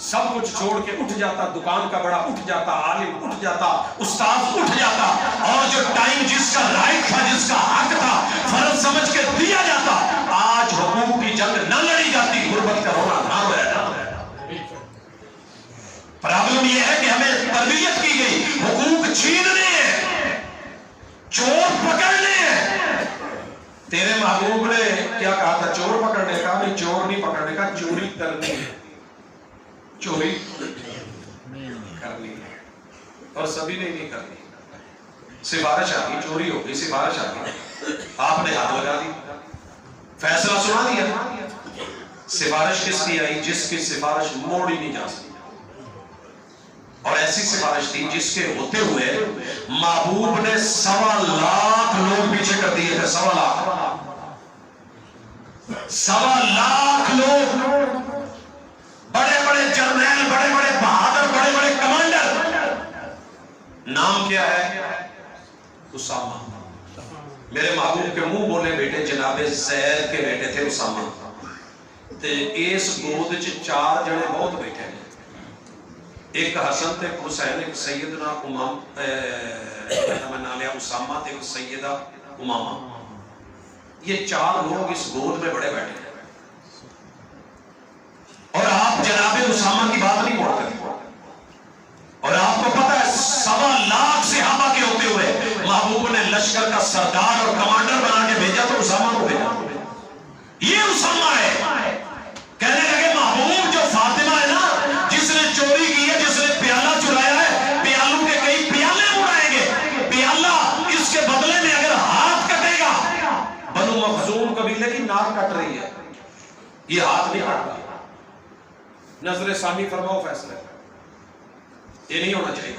سب کچھ چھوڑ کے اٹھ جاتا، دکان کا بڑا اٹھ جاتا، عالم اٹھ جاتا، استاد اٹھ جاتا، اور جو ٹائم جس کا رائٹ تھا، جس کا حق تھا، فرض سمجھ کے دیا جاتا، آج حقوق کی جنگ نہ لڑی جاتی، غربت کا رونا نہ رویا جاتا۔ پرابلم یہ ہے کہ ہمیں تربیت کی گئی حقوق چھیننے ہیں، چور پکڑنے ہیں۔ تیرے محبوب نے کیا کہا تھا؟ چور پکڑنے کا نہیں، چور نہیں پکڑنے کا، چوری کرنی ہے، چوری کرنی ہے، اور سبھی نے نہیں کرنی۔ سفارش آ گئی، چوری ہو گئی، سفارش آ گئی، آپ نے ہاتھ لگا دی، فیصلہ سنا دیا۔ سفارش کس کی آئی؟ جس کی سفارش موڑی نہیں جا سکتی، اور ایسی سفارش تھی جس کے ہوتے ہوئے محبوب نے 1.25 لاکھ لوگ پیچھے کر دیے تھے، 1.25 لاکھ، 1.25 لاکھ لوگ، بڑے بڑے جرنیل، بڑے بڑے بہادر، بڑے بڑے کمانڈر۔ نام کیا ہے؟ اسامہ۔ میرے محبوب کے منہ بولے بیٹے جناب زید کے بیٹے تھے اسامہ، تے اس گود چ 4 جنے بہت بیٹھے ہیں، ایک حسن تے حسین، ایک سیدنا امام نالیا اسامہ تے ایک سیدہ امامہ، یہ 4 لوگ اس گود میں بڑے بیٹھے ہیں، اور آپ جناب اسامہ کی بات نہیں موڑتے، اور آپ کو پتا ہے 1.25 لاکھ صحابہ کے ہوتے ہوئے محبوب نے لشکر کا سردار اور کمانڈر بنا کے بھیجا تو اسامہ کو بھیجا، یہ اسامہ ہے۔ کہنے لگے محبوب جو فاطمہ ہے نا، جس نے چوری کی ہے، جس نے پیالہ چرایا ہے، پیالوں کے کئی پیالے اڑائیں گے، پیالہ اس کے بدلے میں اگر ہاتھ کٹے گا، بنو مخزوم قبیلے کی ناک کٹ رہی ہے، یہ ہاتھ نہیں کٹ رہا، نظر ثانی فرماؤ فیصلہ، یہ نہیں ہونا چاہیے۔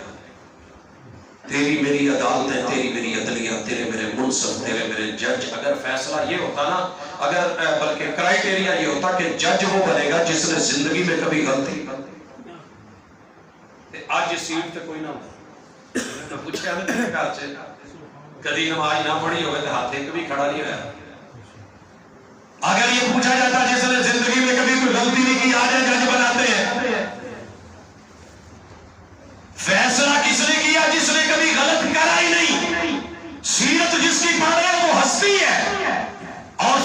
تیری میری عدالتیں، تیری میری عدلیہ، تیرے میرے منصف، تیرے میرے جج، اگر فیصلہ یہ ہوتا نا، اگر بلکہ کرائیٹیریا یہ ہوتا کہ جج وہ بنے گا جس نے زندگی میں کبھی غلطی، آج اس سیٹ تے کوئی نہ ہوتا، پوچھا ہے میرے گھر سے کبھی نماز نہ پڑھی ہوئے تو ہاتھ ایک بھی کھڑا نہیں ہوا۔ اگر یہ پوچھا جاتا جس نے زندگی میں کبھی کوئی غلطی نہیں کی، آج جج بناتے ہیں۔ فیصلہ کس نے کیا؟ جس نے کبھی غلط کرا ہی نہیں۔ سیرت جس کی پڑھ رہے وہ ہستی ہے، اور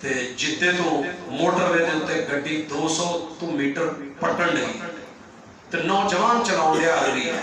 ਤੇ ਜਿੱਤੇ ਤੋਂ ਮੋਟਰਵੇ ਦੇ ਉੱਤੇ ਗੱਡੀ 200 ਤੋਂ ਮੀਟਰ ਪਟਣ ਲਈ, ਤੇ ਨੌਜਵਾਨ ਚਲਾਉਣ ਲਿਆ ਆ ਰਹੀ ਹੈ,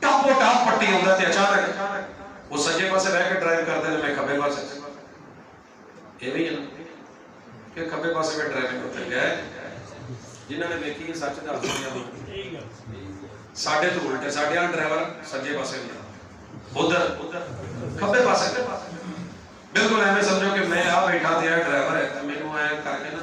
ਟਾਪੋ ਟਾਪ ਪੱਟੀ ਹੁੰਦਾ, ਤੇ ਅਚਾਨਕ ਉਹ ਸੱਜੇ ਪਾਸੇ ਬਹਿ ਕੇ ਡਰਾਈਵ ਕਰਦੇ ਨੇ, ਮੈਂ ਖੱਬੇ ਪਾਸੇ, ਇਹ ਵੀ ਹੈ ਨਾ ਕਿ ਖੱਬੇ ਪਾਸੇ ਬੈ ਡਰਾਈਵਿੰਗ ਉੱਤੇ ਗਏ, ਜਿਨ੍ਹਾਂ ਨੇ ਵੇਖੀ ਸੱਚ ਦੱਸ ਦਿਆ, ਸਾਡੇ ਤੋਂ ਉਲਟੇ, ਸਾਡੇ ਵਾਲਾ ਡਰਾਈਵਰ ਸੱਜੇ ਪਾਸੇ ਹੁੰਦਾ, ਉਧਰ ਖੱਬੇ ਪਾਸੇ, ਬਿਲਕੁਲ ਐਵੇਂ ਸਮਝੋ ਕਿ ਮੈਂ ਆ ਬੈਠਾ ਤੇ ਇਹ ਡਰਾਈਵਰ ਹੈ, ਮੈਨੂੰ ਐ ਕਰਕੇ ਨਾ,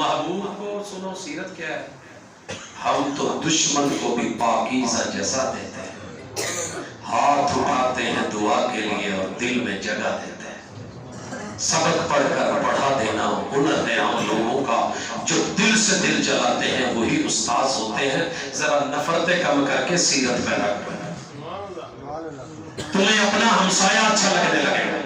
محبوب کو سنو سیرت کیا ہے. ہم تو دشمن کو بھی پاکیزہ جزا دیتے ہیں, ہاتھ اٹھاتے ہیں دعا کے لیے اور دل میں جگہ دیتے ہیں. سبق پڑھ کر پڑھا دینا ہنر ہے ہم لوگوں کا, جو دل سے دل جلاتے ہیں وہی استاذ ہوتے ہیں. ذرا نفرتیں کم کر کے سیرت پیدا کرو, تمہیں اپنا ہمسایہ اچھا لگنے لگے گا,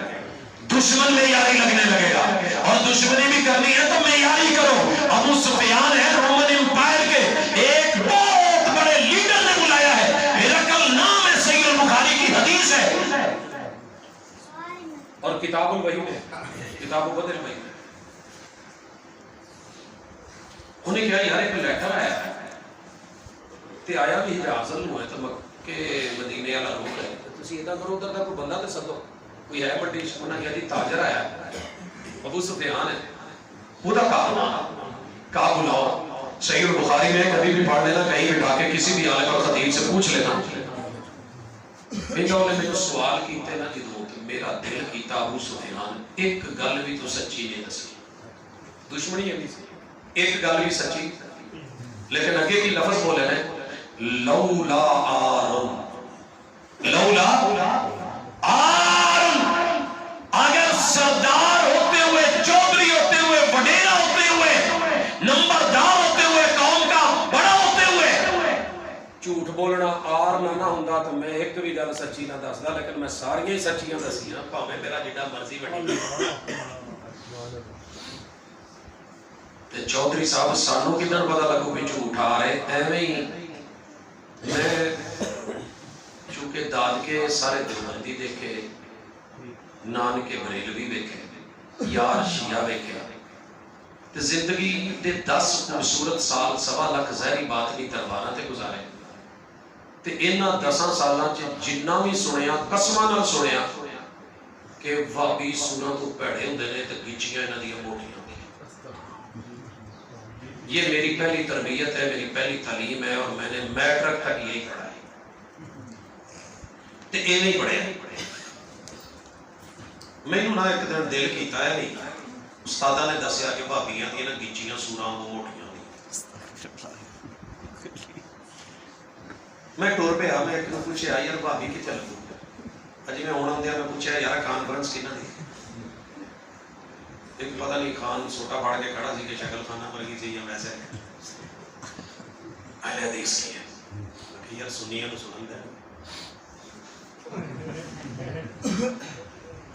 دشمن معیاری لگنے لگے گا, اور دشمنی بھی کرنی ہے تو معیاری کرو. ابو سفیان ہے رومن امپائر کے ایک بہت بڑے لیڈر نے بلایا ہے, ہرقل نام ہے, صحیح البخاری کی حدیث ہے, اور کتاب الوحی میں, کتاب بدر میں انہیں کیا یار ایک لیٹر آیا ہے تے آیا بھی حجازل ہوئے تو مکے مدینے والا روک رہے تسی ادھر کرو, ادھر کا کوئی بندہ تے سدو, کوئی ہے بڑی شکنا کیا جی تاجر آیا ابو سفیان ہے, وہ دا کہا بلاؤ. صحیح البخاری میں کبھی بھی پڑھ لینا, کہیں بٹھا کے کسی بھی عالم اور خطیب سے پوچھ لینا. انہوں نے میرے سوال کیتے نا جدوں کہ میرا دل کیتا ابو سفیان ایک گل بھی تو سچی نہیں دسی, دشمنی ہے ایک گل بھی سچی, لیکن اگے کی لفظ بولے نا لولا آرن, لولا آرن, اگر سردار ہوتے ہوئے, چودھری ہوتے ہوئے, وڈیرا ہوتے ہوئے, نمبردار ہوتے ہوئے, قوم کا بڑا ہوتے ہوئے جھوٹ بولنا آر نہ ہوندا تو میں ایک بھی گل سچی نہ دسدا, لیکن میں ساریاں ہی سچیاں دسیاں بھاویں میرا جڑا مرضی بڑی. تے چودھری صاحب سانو کدھر پتہ لگو بھی جھوٹ آ رہے, ایویں ہی میں چونکہ داد کے سارے دیوبندی دیکھے, نان کے بریلوی دیکھے, یار شیعہ دیکھے, تے زندگی دے 10 خوبصورت سال 1.25 لاکھ ظاہری باطنی درباراں تے گزارے, تے انہاں 10 سالاں چ جنہ بھی سنیا قسماں نال سنیا کہ وہابی سناں تو پیڑے ہوندے نے تے گچیاں انہاں دیاں موٹیاں. یہ میری پہلی تربیت ہے, میری پہلی تعلیم ہے, اور میں نے میٹرک تک یہی پڑھا ہے تے ایویں ہی پڑھیا. مینوں نہ ایک دن دل کیتا ہے نہیں, استاداں نے دسیا کہ بھابیاں دی نا گچیاں سوراں موٹیاں نے. میں ٹور پہ میں ایک نوں پوچھیا یار بھابی کتے لگو, اجی میں ہونا ہوندیا میں پوچھیا یار کانفرنس کنا دی, ایک پتہ نہیں خان سوٹا پھاڑ کے کھڑا سی کہ شکل خانہ پر گئی سی یا ویسے اہل حدیث کی ہے کہ یار سنیے تو سنن دے,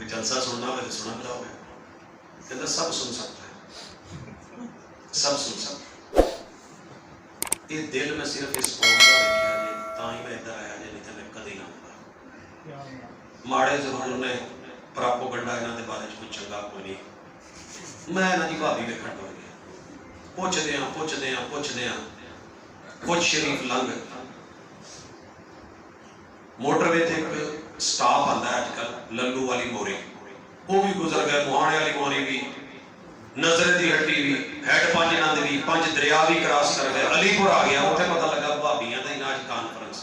جلسہ سننا ہوئے تو سنن دے ہوگا, کہتا سب سن سکتا ہے, سب سن سکتا ہے. یہ دل میں صرف اس قوم کا دیکھا جی تاں ہی میں ادھر آیا جی, نہیں تو میں کدی نہ ہوگا. ماڑے ضرور نے پراپوگنڈا انہاں دے بارے کوئی چنگا کوئی نہیں, میں نہ جی بھابی ویکھن ٹر گیا, پوچھدے ہاں کچھ شریف لنگ موٹر وے تے ایک سٹاپ آندا ہے اج کل للو والی موری, وہ بھی گزر گئے, موہانے والی موری بھی, نظر دی ہٹی بھی, ہیڈ 5 نند بھی, 5 دریا بھی کراس کر گئے, علی پور آ گیا, اتنے پتہ لگا بھابیاں دا اج کانفرنس.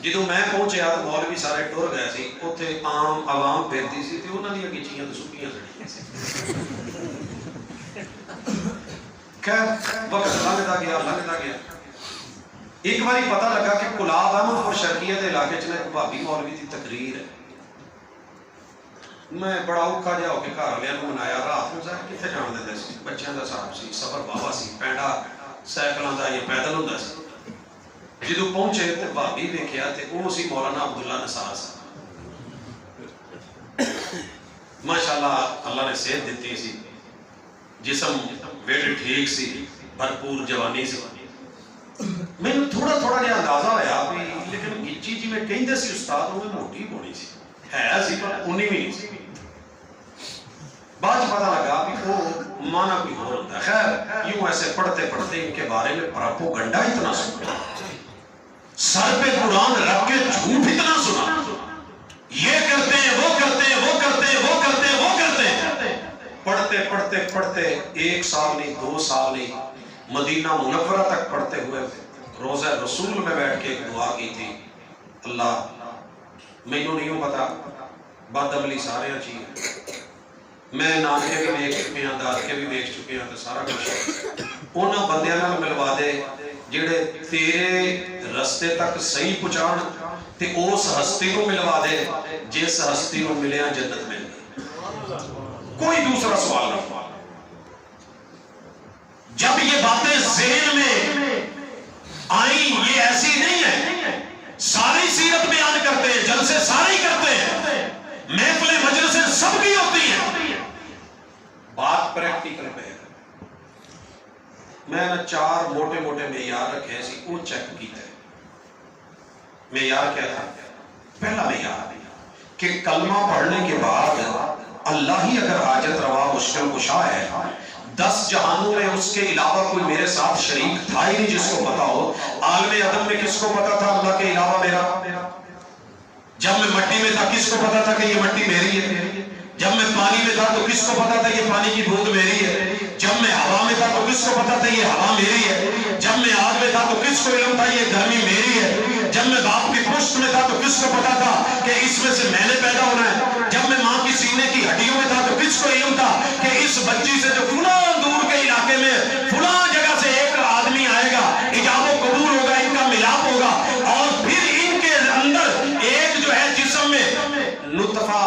جدوں میں پہنچیا تو مولوی سارے ٹر گئے سی, اتنے عام عوام پھرتی سی تے انہاں دیاں گچیاں تے سکیاں سڑیاں سی. خیر وقت لنگتا گیا. ایک باری پتہ لگا کہ کلاب احمد پور شرقیہ دے علاقے چ ایک بھابی مولوی دی تقریر ہے. میں بڑا اوکھا جہا ہو کے گھر والوں نے منایا, رات میں ظاہر کتنے جان دے سی, بچیاں دا صاحب سی, سفر واہوا سی, پینڈا سائیکلاں دا یا پیدل ہوندا سی. جدوں پہنچے تے بھابی ویکھیا تے وہ سی مولانا عبداللہ نثار صاحب. ماشاءاللہ اللہ نے صحت دیتی سی, جسم ویٹ ٹھیک سی, بھرپور جوانی سی. میں تھوڑا جہا اندازہ ہوا بھی, لیکن گچی جی میں کہندے سی استاد وہ موٹی ہونی سی, ہے سی پر اونی بھی نہیں سی. بعد پتہ لگا کہ وہ مانا کوئی اور ہوتا ہے. خیر یوں ایسے پڑھتے ان کے بارے میں پراپوگنڈا اتنا سنا, سر پہ قرآن رکھ کے جھوٹ اتنا سنا, یہ کرتے ہیں, وہ کرتے ہیں, وہ کرتے ہیں, وہ کرتے ہیں, وہ کرتے ہیں. پڑھتے 1 سال نہیں, 2 سال نہیں, مدینہ منورہ تک پڑھتے ہوئے روزہ رسول میں بیٹھ کے دعا کی تھی, اللہ مینوں نہیں پتا بد عملی سارے چیز, میں نانکے بھی ویک چکے ہیں, دادکے بھی ویک چکے ہیں, تو سارا کچھ انہاں بندیاں نال ملوا دے جڑے تیرے رستے تک صحیح پہنچان, تے اس ہستی کو ملوا دے جس ہستی کو ملیا جنت مل گئی. کوئی دوسرا سوال نہ. جب یہ باتیں ذہن میں آئیں, یہ ایسی نہیں ہے ساری سیرت بیان کرتے ہیں, جلسے سارے ہی کرتے ہیں, محفل مجلسیں سب کی ہوتی ہیں, بات پریکٹیکل پہ ہے. میں نے 4 موٹے موٹے معیار رکھے سی, وہ چیک کیتا ہے. معیار کیا تھا؟ پہلا معیار کہ کلمہ پڑھنے کے بعد اللہ ہی اگر حاجت روا مشکل کشا ہے, 10 جہانوں میں اس کے علاوہ کوئی میرے ساتھ شریک تھا ہی نہیں جس کو پتا ہو. عالم ادب میں کس کو پتا تھا اللہ کے علاوہ میرا؟ جب میں مٹی میں تھا کس کو پتا تھا کہ یہ مٹی میری ہے؟ جب میں پانی میں تھا تو کس کو پتا تھا یہ پانی کی بوند میری ہے؟ جب میں ہوا میں تھا تو کس کو پتا تھا یہ ہوا میری ہے؟ جب میں آگ میں تھا تو کس کو علم تھا یہ گرمی میری ہے؟ جب میں باپ کی پشت میں تھا تو کس کو پتا تھا کہ اس میں سے میں نے پیدا ہونا ہے؟ جب میں ماں کی سینے کی ہڈیوں میں تھا تو کس کو علم تھا کہ اس بچی سے جو فلاں دور کے علاقے میں فلاں جگہ سے ایک آدمی آئے گا, ایجاب و قبول ہوگا, ان کا ملاپ ہوگا, اور پھر ان کے اندر ایک جو ہے جسم میں نطفہ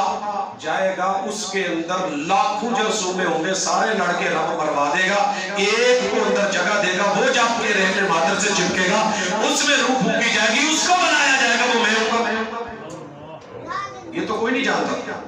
جائے گا, اس کے اندر لاکھوں جرثومے ہوں گے, سارے لڑکے رب مروا دے گا, ایک کو اندر جگہ دے گا, وہ جب کے رحم مادر سے چپکے گا, اس میں روح پھونکی جائے گی, اس کو بنایا جائے گا, وہ میں ہوں. یہ تو کوئی نہیں جانتا,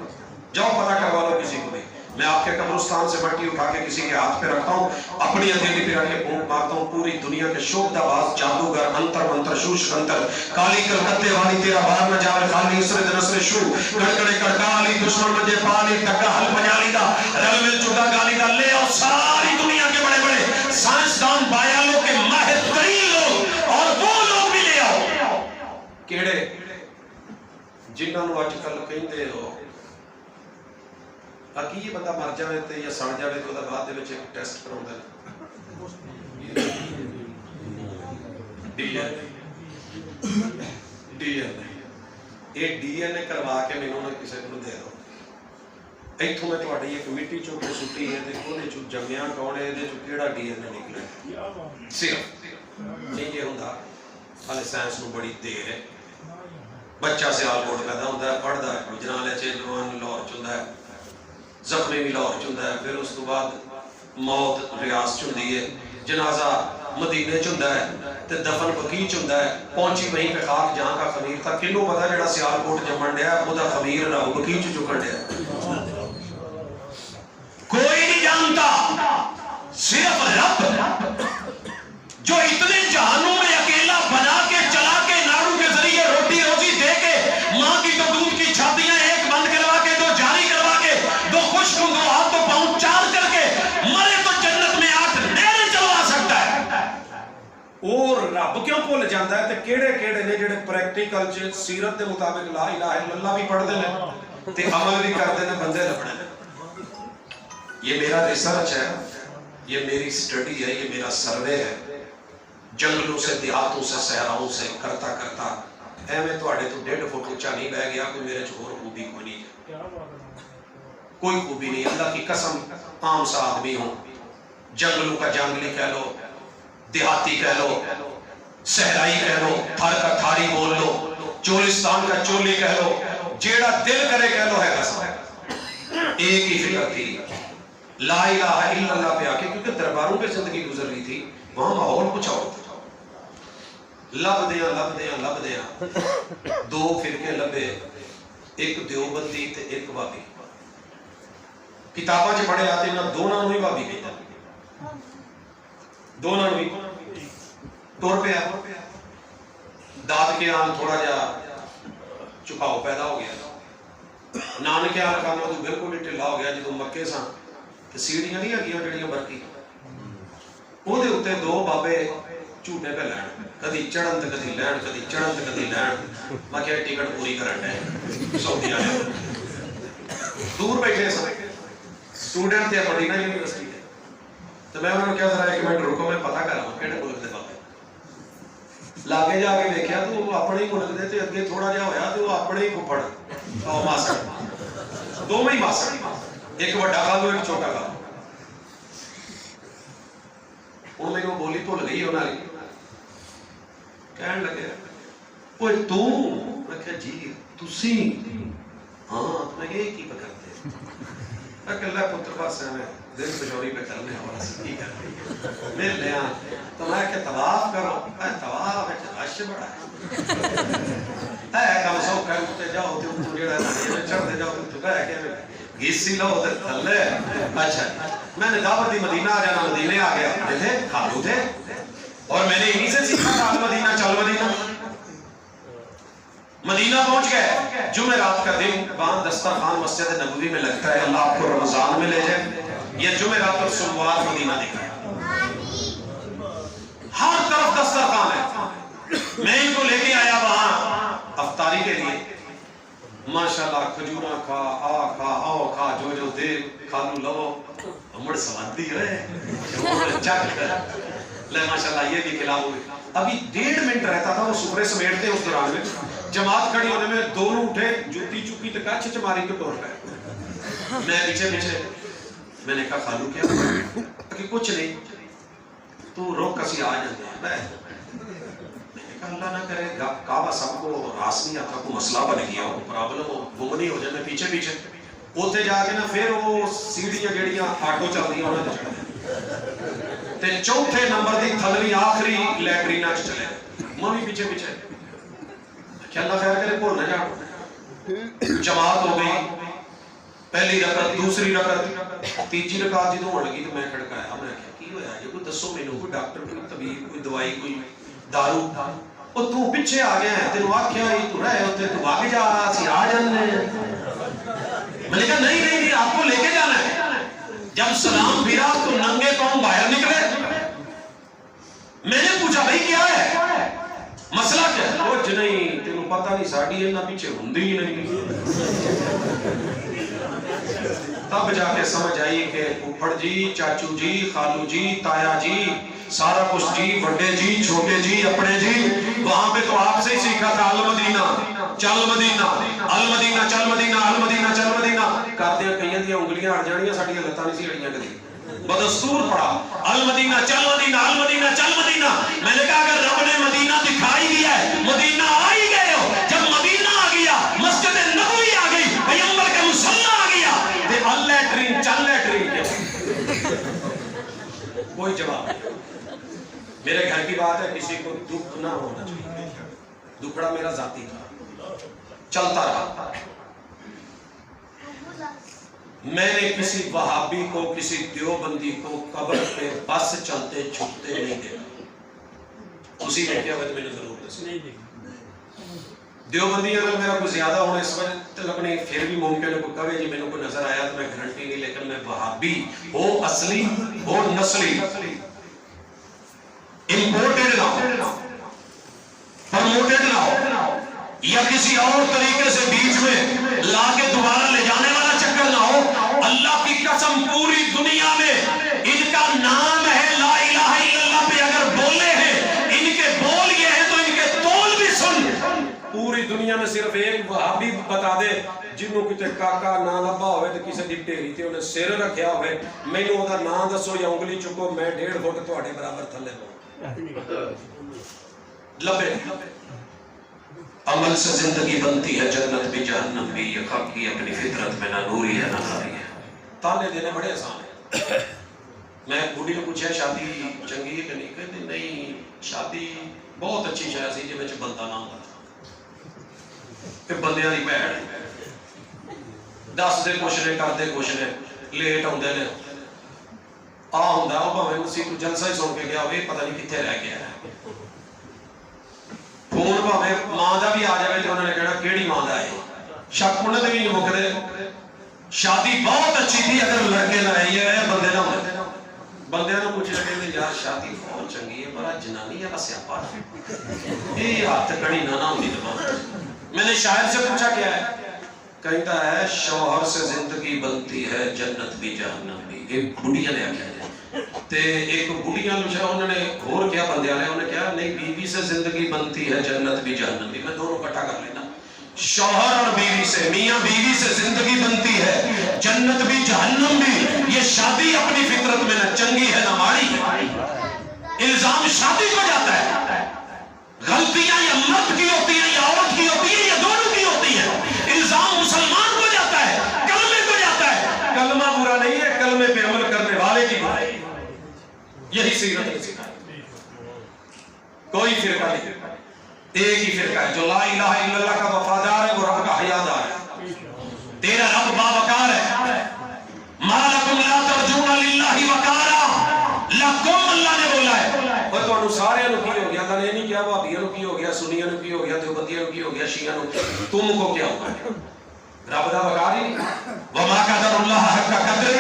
جاؤ پتہ کروا لو کسی کو بھی. میں آپ کے قبرستان سے مٹی اٹھا کے کسی کے ہاتھ پہ رکھتا ہوں, اپنی ہتھیلی پہ رکھ کے پھونک مارتا ہوں, پوری دنیا کے شوکدہ باز جادوگر انتر منتر شوش کنتر کالی کلکتے والی تیرا بار نہ جاوے خالی اسرد نصر شو کڑکڑے کڑکالی دشمن مجھے پالی ٹکا حل بجالی دا رل مل چکا گالی دا لے آؤ ساری دنیا کے بڑے بڑے سائنسدان بایالوں کے ماہر ترین لوگ, اور وہ لوگ بھی لے آؤ کیڑے جنہاں نو اج کل کہندے ہو باقی یہ بندہ مر جائے تے یا سڑ جائے تو بعد دے وچ ایک ٹیسٹ کراوندا ہے ڈی این اے کروا کے مینوں نہ کسے کو دے دو. ایتھوں میں تہاڈی ایک مٹی چوں کو سٹی ہے تے اونے چوں جمیا کون ہے, دے چوں کیڑا ڈی این اے نکلے صرف نہیں یہ ہوندا. ہالے سائنس نو بڑی دیر ہے. بچہ سیال کوٹ پیدا ہوندا ہے, پڑھدا ہے, گجرالے چ جوان لاہور چوندا ہے, زخمی بھی لاہور چوندا ہے, پھر اس تو بعد موت ریاض چوندی ہے, جنازہ مدینے چوندا ہے, تے دفن بقیع چوندا ہے, پہنچی وہیں پہ خاک جہاں کا خمیر تھا. کنوں پتا جڑا سیال کوٹ جمن ڈیا خدا خمیر نہ بقیع چ چکن ڈیا, کوئی نہیں جانتا, صرف رب جو اتنے جہانوں میں اکیلا بنا کے چلا کے ناڑو کے ذریعے روٹی روزی دے کے ماں کی تو دودھ کی چھاتیاں ایک بند کروا کے دو جاری کروا کے دو خشک دو ہاتھ تو پاؤں چار کر کے مرے تو جنت میں 8 نہریں چلوا سکتا ہے. اور رب کیوں بھول جاتا ہے تے کیڑے کیڑے نے جڑے پریکٹیکل چ سیرت دے مطابق لا الہ الا اللہ بھی پڑھدے نے تے عمل بھی کردے نے, بندے لبنے نے. یہ میرا ریسرچ ہے, یہ میری سٹڈی ہے, یہ میرا سروے ہے. جنگلوں سے دیہاتوں سے صحراؤں سے کرتا کرتا میں تواڈے تو 1.5 فٹ اونچا نہیں بہ گیا, کوئی میرے چ ہور خوبی کوئی نہیں, کوئی خوبی نہیں. اللہ کی قسم عام سا آدمی ہوں, جنگلوں کا جنگلی کہہ لو, دیہاتی کہہ لو, صحرائی کہہ لو, تھر کا تھاری بول لو, چولستان کا چولی کہہ لو, جیڑا دل کرے کہہ لو, ہے قسم ایک ہی فکر تھی, لا الہ الا اللہ پہ آ کے, کیونکہ درباروں پہ زندگی گزر رہی تھی, وہاں ماحول کچھ اور تھا. لب دیاں 2 فرقے لبے, ایک دیوبندی تے ایک وابی. کتاباں چ پڑھے آتے نہ دونوں ہی وابی کہتا, دونوں ہی ٹور پہ آ داد کے آن تھوڑا جا چکاؤ پیدا ہو گیا, نانکے آن کام تو بالکل ہی ٹھلا ہو گیا. جدوں مکے ساں تے سیڑھیاں نہیں ہگیاں جڑیاں برقی, وہ دے اتے 2 بابے جھوٹے پہ لین, کدی چڑھن تے کدی لین, کدی چڑھن تے کدی لین. میں کہا ٹکٹ پوری کرن ڈے سعودی والے دور بیٹھے سن اسٹوڈنٹ تے اپنی نا یونیورسٹی تے, تو میں انہوں نے کہا ذرا 1 منٹ رکو, میں پتہ کراں کہڑے ملک دے بابے. لاگے جا کے دیکھیا تو وہ اپنے ہی ملک دے, تے اگے تھوڑا جہا ہویا تو وہ اپنے ہی پھپڑ او ماسڑ, 2 ہی ماسڑ, ایک بڑا خالو ایک چھوٹا خالو. ہوں میرے کو بولی بھول گئی انہوں نے کہنے لگے اوے تو میں کہا جی تسی ہاں میں یہ کی پکڑتے میں کہ اللہ پتر پاس میں دل پشوری پہ کرنے والا سکی کر رہی میں لیا تو میں کہ طواف کرو میں طواف ہے رش بڑا ہے کم سو کہ اٹھتے جاؤ تو جڑا ہے چڑھتے جاؤ تو کہہ کہ گیسی لو تے تھلے. اچھا میں نے دعوت دی مدینہ آ جانا, مدینے آ گیا, تھے خالو تھے اور میں نے انہی سے سیکھا تھا مدینہ چل مدینہ. مدینہ پہنچ گئے, جمعرات کا دن وہاں دسترخوان مسجد نبوی میں لگتا ہے, اللہ آپ کو رمضان میں لے جائے. یہ جمعرات اور سوموار مدینہ دکھا ہر طرف دسترخوان ہے. میں ان کو لے کے آیا وہاں افطاری کے لیے. ماشاءاللہ کھجورا کھا آ کھا آؤ کھا جو دے کھالو لو ہمڑ سوادی ہوئے چک لے ماشاءاللہ یہ بھی کھلاؤ. ابھی 1.5 منٹ رہتا تھا وہ سفرے سمیٹتے اس دوران میں جماعت کھڑی ہونے میں دونوں اٹھے جوتی چکی تو کچھ چماری تو ٹوٹ گئے. میں پیچھے پیچھے میں نے کہا خالو کیا کہ کچھ نہیں تو روک کسی آ جاتے ہیں. میں نے کہا اللہ نہ کرے کعبہ سب کو راس نہیں آتا کو مسئلہ بن گیا ہو پرابلم ہو گمنی ہو جائے. میں پیچھے پیچھے اوتے جا کے نا پھر وہ سیڑھیاں جڑیاں آٹو چل رہی ہیں انہوں نے چڑھے تے چوتھے نمبر دی تھلوی آخری لیٹرینہ چلے. میں بھی پیچھے پیچھے کہ اللہ خیر کرے بھول نہ جاؤ. جماعت ہو گئی, پہلی رکعت دوسری رکعت تیسری رکعت جدوں ہونے لگی تو میں کھڑکایا. میں کہا کی ہویا یہ کوئی دسو مینوں کوئی ڈاکٹر کوئی طبیب کوئی دوائی کوئی دارو او تو پیچھے آ گیا ہے تینوں آکھیا ہی تو رہے ہوتے تو آگے جا اسی آ جانے. میں نے کہا نہیں آپ کو لے کے جانا ہے. جب سلام پھرا تو ننگے پاؤں باہر نکلے. میں نے پوچھا بھائی کیا ہے مسئلہ کیا ہے؟ کچھ نہیں تینوں پتہ نہیں ساڑی ہے پیچھے ہندی ہی نہیں. تب جا کے سمجھ آئی کہ پھوپھڑ جی چاچو جی خالو جی تایا جی سارا کچھ جی بڑے جی چھوٹے جی اپنے جی وہاں پہ تو آپ سے ہی سیکھا تھا المدینہ چل مدینہ المدینہ چل مدینہ المدینہ چل مدینہ کرتے ہیں. کئی دیا انگلیاں اڑ جانیاں ساڑیاں لتاں نہیں سی اڑیاں کدی بدستور پڑا المدینہ چل مدینہ المدینہ چل مدینہ. میں نے کہا اگر رب نے مدینہ دکھائی دیا ہے مدینہ آ ہی گئے ہو. جب مدینہ آ گیا مسجد نبوی آ گئی پیغمبر کا مصلی آ گیا تے اللہ ٹرین چل لیٹرین کوئی جواب نہیں. میرے گھر کی بات ہے کسی کو دکھ نہ ہونا چاہیے. دکھڑا میرا ذاتی تھا چلتا رہا. میں نے کسی وہابی کو کسی دیوبندی کو قبر پہ بس چلتے چھپتے نہیں دیکھا. اسی نے کیا وجہ میں نے ضرور دسی دیوبندی اگر میرا کوئی زیادہ ہونا اس وقت لگنے پھر بھی ممکن ہے کوئی کہے جی میرے کو نظر آیا تو میں گارنٹی نہیں. لیکن میں وہابی ہو اصلی ہو نسلی امپورٹڈ نہ ہو پروموٹڈ نہ ہو یا کسی اور طریقے سے بیچ میں لا کے دوبارہ لے جانے والا چکر نہ ہو. اللہ کی قسم پوری دنیا میں ان کا نام ہے لا الہ الا اللہ پہ اگر بولے ہیں ان کے بول یہ ہیں تو ان کے تول بھی سن. پوری دنیا میں صرف ایک وہابی بتا دے جنوں کتے کاکا نہ لبا ہوئے تو کسی دی ٹیری تے انہیں سر رکھیا ہوئے مینوں اودہ نام دسو یا انگلی چکو میں 1.5 فٹ تہاڈے برابر تھلے لبے. عمل سے زندگی بنتی ہے جنت بھی جہنم بھی. یہ خاکی اپنی فطرت میں نہ نوری ہے نہ ناری ہے. تانے دینے بڑے آسان ہیں. میں بوڑھی نے پوچھا شادی چنگی ہے کہ نہیں, کہتے نہیں شادی بہت اچھی شے سی جے وچ بندہ نہ ہوندا کہ بندیاں دی بھیڑ دس دے کچھ نے کردے کچھ نے لیٹ آوندے نے آ ہوندا او بھاویں مسیح تو جلسہ ہی سن کے گیا ہوئے پتہ نہیں کتنے رہ گیا ہے. فون بھاویں ماں دا بھی آ جائے تو انہوں نے کہنا کیڑی ماں دا ہے شک انہوں نے بھی نہیں مکدے. شادی بہت اچھی تھی اگر لڑکے نہ رہی ہے بندے نہ ہوتے. بندے نہ پوچھے کہ یار شادی بہت چنگی ہے پر جنانی والا سیاپا یہ ہاتھ کڑی نہ ہوتی دماغ. میں نے شاعر سے پوچھا کیا ہے, کہتا ہے شوہر سے زندگی بنتی ہے جنت بھی جہنم بھی. ایک بڑھیا نے آخیا تے ایک بڑھیا لوچا انہوں نے اور کیا بندے والے انہوں نے کہا نہیں بیوی سے زندگی بنتی ہے جنت بھی جہنم بھی. میں دونوں اکٹھا کر لینا. شوہر اور بیوی سے، میاں بیوی سے زندگی بنتی ہے، جنت بھی جہنم بھی۔ یہ شادی اپنی فطرت میں نہ چنگی ہے نہ ماڑی ہے۔ الزام شادی کو جاتا ہے، غلطیاں یا مرد کی ہوتی ہیں یا عورت کی ہوتی ہیں یا دونوں کی ہوتی ہیں۔ الزام مسلمان کو جاتا ہے، کلمے کو جاتا ہے۔ کلمہ برا نہیں ہے، کلمے پہ عمل کرنے والے کی برائی۔ یہی سیرت نے سکھائی۔ کوئی فرقہ نہیں، ایک ہی فرقہ ہے جو لا الہ الا اللہ کا وفادار ہے، وہ رب کا حیادار ہے۔ تیرا رب باوقار ہے۔ ما لکم لا ترجون للہ وقارا، لکم اللہ نے بولا ہے۔ اور تو انہوں سارے انہوں کی ہو گیا، اللہ نے نہیں کیا، وہابیوں نے کی ہو گیا، سنیوں نے کی ہو گیا، دیوبندیوں نے کی ہو گیا، شیعہ نے، تم کو کیا ہوگا؟ رب دا وقار ہی نہیں۔ وما قدر اللہ حق کا قدر،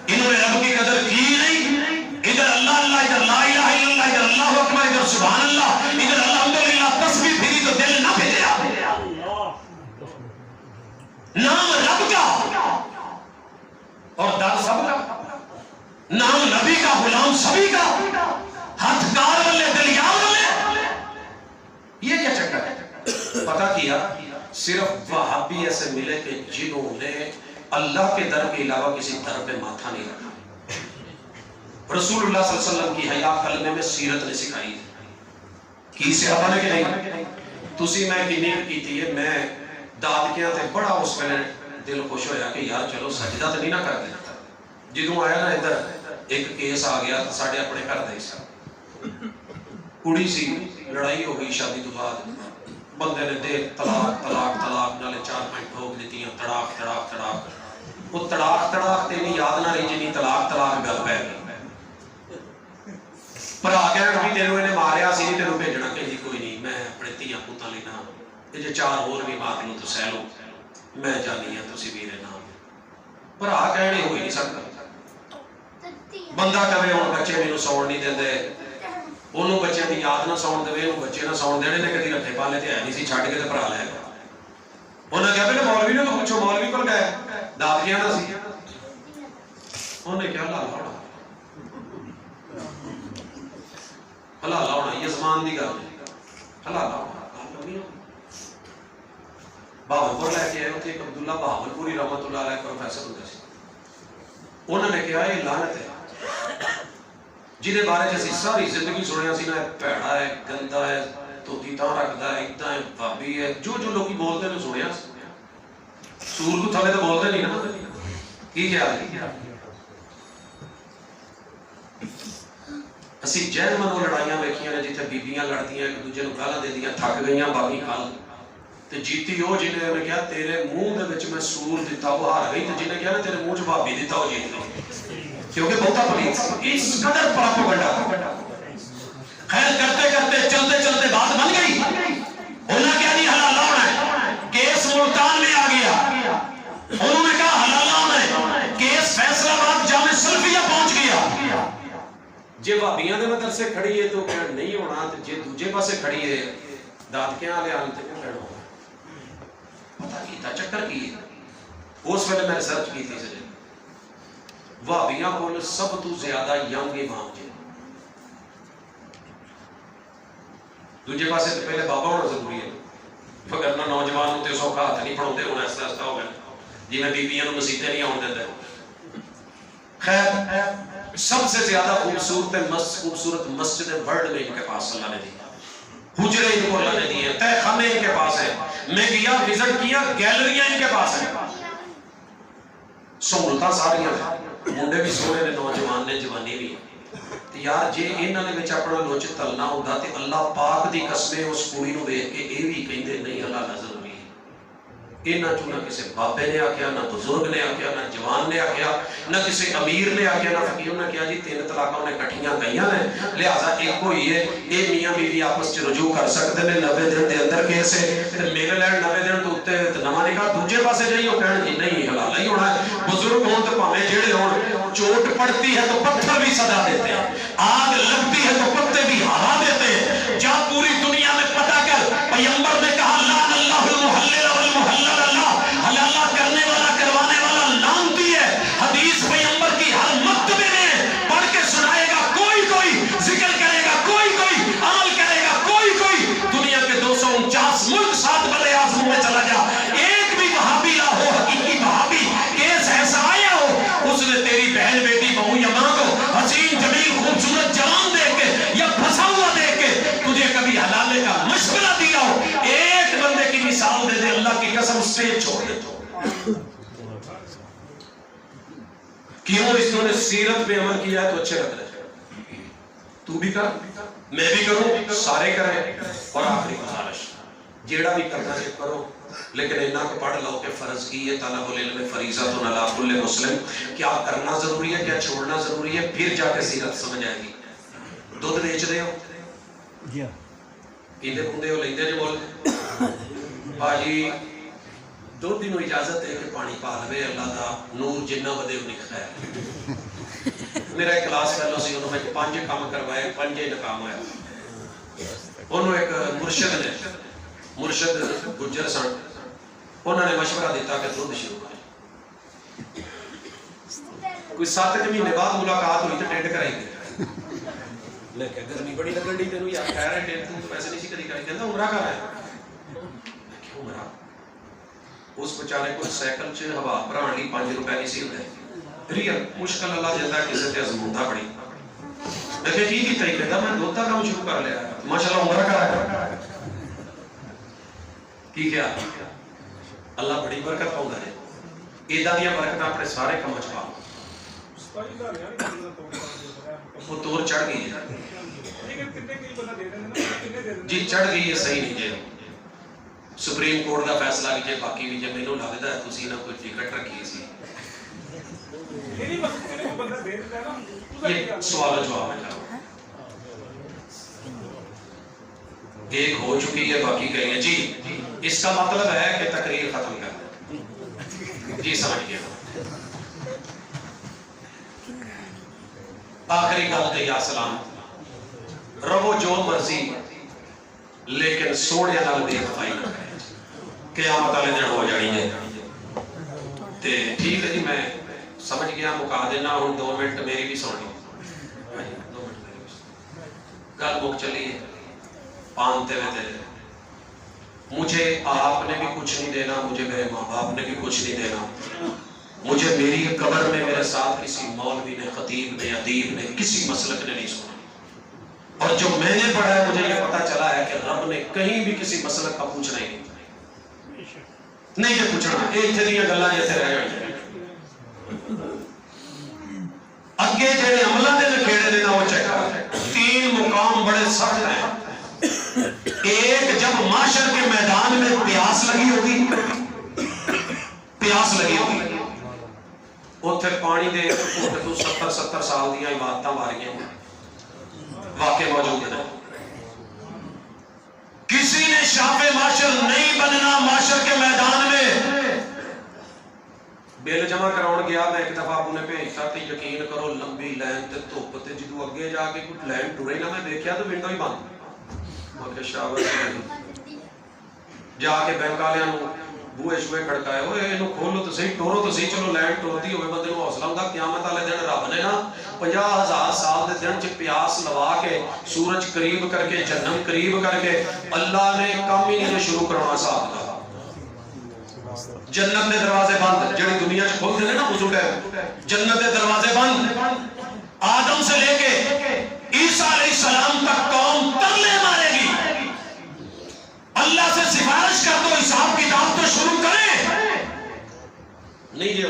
انہوں نے رب کی قدر کی نہیں۔ ادھر اللہ اللہ، ادھر لا الہ الا اللہ، ادھر اللہ اکبر، ادھر سبحان اللہ، ادھر الحمدللہ تسبیح پھری تو دل نہ پھریا۔ نام رب کا اور در سب کا، نام نبی کا، غلام سبھی کا، ہاتھ کار والے دلیار والے، یہ کیا چکر ہے؟ پتہ کیا صرف وہابی ایسے ملے کہ جنہوں نے اللہ کے در کے علاوہ کسی در پہ ماتھا نہیں رکھا۔ رسول اللہ صلی اللہ علیہ وسلم کی حیا کلمے میں سیرت نے سکھائی کی صحابہ نے کہ نہیں؟ تسی میں کنی کی تھی ہے، میں دادکیاں تے بڑا اس میں دل خوش ہویا کہ یار چلو سجدہ تو نہیں نہ کر دے۔ جدوں آیا نا ادھر ایک کیس آ گیا ساڑھے اپنے گھر دے سا، کڑی سی، لڑائی ہو گئی شادی تو بعد، بندے نے دے طلاق طلاق طلاق نالے 4 پوائنٹ ٹھوک دیتی ہیں، تڑاک تڑاک تڑاک۔ وہ تڑاک تڑاک تے نہیں یاد نہ رہی جنی طلاق طلاق گل پہ گئی۔ پر آ گیا کہ تینوں نے ماریا سی نہیں، تینوں بھیجنا کہ جی کوئی نہیں، میں اپنے تیاں پوتاں لینا، یہ جو 4 اور بھی بات لوں تو سہ لو، میں جانی ہاں تسی بھی رہنا۔ پر آ کہنے ہوئی نہیں سکتا۔ بندہ کہے ہوں بچے مینوں سون نہیں دیندے، انہوں بچے دی یاد نہ سون دے، انہوں بچے نہ سون دینے نے کدی رکھے پالے تے ہے نہیں سی، چھڈ کے تے بھرا لے گا۔ انہوں نے کہا پہلے مولوی نے تو پوچھو، مولوی کول گئے دادکیاں نہ سی، انہوں نے کہا لا لاؤنا حلال ہونا، یہ زمان دی گل ہے، حلال ہونا۔ بہاولپور لے کے آئے، اتنے ایک عبداللہ بہاولپوری رحمت اللہ علیہ پروفیسر ہوتے سی، انہوں نے کہا یہ لعنت ہے جنہیں بارے جیسی ساری زندگی سنیا سی نا، پیڑا ہے، گندا ہے، تو دیتا رکھتا ہے، اتنا ہے، بھابی ہے، جو جو لوگ بولتے ہیں سنیا سور کو تھلے تو بولتے نہیں نا، کی کیا ہے؟ اسی جہن منو لڑائیاں ویکھیاں نے جتھے بیبیاں لڑدیاں ایک دوجے نوں گالاں دیندیاں، تھک گئیاں باقی کل تے جیتی وہ جنہیں نے کہا تیرے منہ دے وچ میں سور دیتا وہ ہار گئی، تے جنہیں کہا نا تیرے منہ چ بھابی دیتا وہ جیت گئی، کیونکہ بہتا پلیت اس قدر پراپیگنڈا۔ خیر کرتے کرتے چلتے چلتے بات بن گئی، انہوں نے کہا نہیں حلال ہونا ہے، کیس ملتان میں آ گیا، انہوں نے کہا حلال ہونا ہے، کیس فیصلہ آباد جامع سلفیہ پہنچ گیا۔ جے بھابیاں دے مدرسے کھڑی ہے تو کہ نہیں ہونا، تے جے دوجے پاسے کھڑی ہے دادکیاں والے حال تے کہنا ہونا۔ پتہ کیتا چکر کی ہے، اس ویلے میں ریسرچ کی تھی سجے، بھابیاں کول سب تو زیادہ ینگ امام جی، دوجے پاسے تو پہلے بابا ہونا ضروری ہے، وگرنہ نوجوان ہوتے سوکھا ہاتھ نہیں پڑھاتے ہونا، ایسا ایسا ہو گیا جی میں بیبیاں نوں مسیطے نہیں آن دیندے۔ خیر سب سے زیادہ خوبصورت مسجد ورلڈ میں ان کے پاس اللہ نے دی، حجرے ان کو اللہ نے دیے، تہ خانے ان کے پاس ہے، میں گیا وزٹ کیا، گیلریاں ان کے پاس ہیں، سہولتاں ساریاں ہیں، منڈے بھی سونے نے، نوجوان نے، جوانی بھی۔ یار جے انہاں نے وچ اپنا لوچ تلنا ہوندا تے اللہ پاک دی قسمیں اس کڑی نوں ویکھ کے اے وی کہندے نہیں اللہ نظر انہاں چوں نہ کسی بابے نے آکھیا، نہ بزرگ نے آکھیا، نہ جوان نے آکھیا، نہ کسی امیر نے آکھیا، نہ فقیر نے کہا جی 3 طلاقاں نے کٹھیاں گئیاں نے، لہذا ایک ہوئی ہے، اے میاں بیوی آپس چ رجوع کر سکتے نے 90 دن دے اندر کیس ہے، تے میل لین 90 دن تو تے نواں نکاح دوجے پاسے جائیے وہ کہن جی نہیں حلال نہیں ہونا ہے، بزرگ ہون تے بھاویں جڑے ہون، چوٹ پڑتی ہے تو پتھر بھی سزا دیتے ہیں، آگ لگتی ہے تو پتے بھی ہوا دیتے ہیں، جا پوری دنیا میں پتہ کر، پیغمبر نے کہا لعن اللہ المحلل والمحلل، حلالہ کرنے والا کروانے والا لعنتی ہے، حدیث پیغمبر کی ہر مکتبے میں پڑھ کے سنائے گا، کوئی ذکر کرے گا، کوئی عمل کرے گا، کوئی دنیا کے 249 ملک 7 بڑے اعظموں میں چلا جائے سے یہ چھوڑ دے. کیوں؟ اس نے سیرت پہ عمل کیا ہے تو اچھے لگ رہے. تو بھی کر، میں بھی کروں، سارے کریں. اور آخری گزارش، جیڑا بھی کرنا ہے کرو، لیکن اتنا کو پڑھ لو کہ فرض کی یہ طلب العلم فریضۃ علی کل مسلم. کیا کرنا ضروری ہے، کیا چھوڑنا ضروری ہے، پھر جا کے سیرت سمجھ آئے گی. دودھ بیچ دے ہو، پیندے پوندے ہو، لیندے جو بول باجی دودھ نو اجازت ہے کہ پانی پا لے، اللہ دا نور جنہ ودے انہیں خیر. میرا ایک کلاس فیلو سی، انہوں نے 5 کام کروائے، 5 ناکام ہویا. انہوں ایک مرشد گجر سن، انہوں نے مشورہ دیتا کہ دودھ شروع کریں. کوئی 7 مہینے بعد ملاقات ہوئی تو ٹینٹ کرائی گئی. میں کہ گرمی بڑی لگن ڈی تینوں یار، خیر ہے ٹینٹ تو پیسے نہیں سی کدی کرائی. کہتا عمرہ کر ہے. میں کہ عمرہ؟ اس بچارے کو سائیکل چ ہوا بھران لی 5 روپے نہیں سی ہوتے. ریئل مشکل اللہ جلدہ کسی تے ازموندہ پڑی. میں کہ کی تھی کہتا میں دودھ کا کام شروع کر لیا. ماشاءاللہ عمرہ کرا ہے. کی کیا اللہ بڑی برکت پاؤں ہے. ایدہ دیا برکت اپنے سارے کام چپا وہ دور چڑھ گئی ہے جی، چڑھ گئی ہے. صحیح نہیں جائے سپریم کورٹ کا فیصلہ کیجئے. باقی بھی جب میں نے لگتا ہے تسی نہ کوئی ٹکٹ رکھی سی. یہ سوال و جواب ہے. ایک ہو چکی ہے، باقی کے لیے جی. اس کا مطلب ہے کہ تقریر ختم کر دیں. جی سمجھ گیا. آخری گل تے یا سلام رہو جو مرضی، لیکن سونے نال بے وفائی نہ کرے. قیامت والے دن ہو جانی ہے. تے ٹھیک ہے جی، میں سمجھ گیا، مکا دینا. ہوں 2 منٹ میری بھی سونی. گل مک چلی ہے. پانتے ہوئے تیرے مجھے آپ نے بھی کچھ نہیں دینا، مجھے میرے ماں باپ نے بھی کچھ نہیں دینا. مجھے میری قبر میں میرے ساتھ کسی مولوی نے، خطیب نے، ادیب نے، کسی مسلک نے نہیں سنا. اور جو میں نے پڑھا ہے مجھے یہ پتا چلا ہے کہ رب نے کہیں بھی کسی مسلک کا پوچھنا ہی نہیں کہ پوچھنا. ایک تھے دیا گلہ جیسے رہ جائیں اگے جڑے عملہ دے نکھیڑے دینا وہ چیک کر. 3 مقام بڑے سخت ہیں. ایک جب معاشر کے میدان میں پیاس لگی ہوگی، پیاس لگی ہوگی، اتھے پانی دے گھٹ تو 70 سال دیا عبادتاں ماریاں واقع موجود ہیں. کسی نے شاف معاشر نہیں بننا. معاشر کے میدان میں بل جمع کراؤن گیا میں ایک دفعہ انہیں بھیجتا تے یقین کرو لمبی لائن تے دھوپ تے جدو اگے جا کے کوئی لائن ٹرے نہ میں دیکھیا تو ونڈو ہی بند. میں کہ شاباش. جا کے بینک والے بوئے شوئے کھڑکائے، ہوئے انہوں کھولو تو صحیح، ٹورو تو صحیح. چلو لائن ٹورتی ہوئے بندے کو حوصلہ ہوندا. قیامت والے دن رب نے نا 50,000 سال دے دن چ پیاس لوا کے سورج قریب کر کے جہنم قریب کر کے اللہ نے کام ہی نہیں شروع کرنا صاحب کا. جنت دے دروازے بند جڑی دنیا چ کھلتے ہیں نا بزرگ ہے. جنت دے دروازے بند. آدم سے لے کے عیسیٰ علیہ السلام تک قوم ترلے مارے گی. اللہ سے سفارش کر دو، حساب کتاب تو شروع کریں. نہیں جی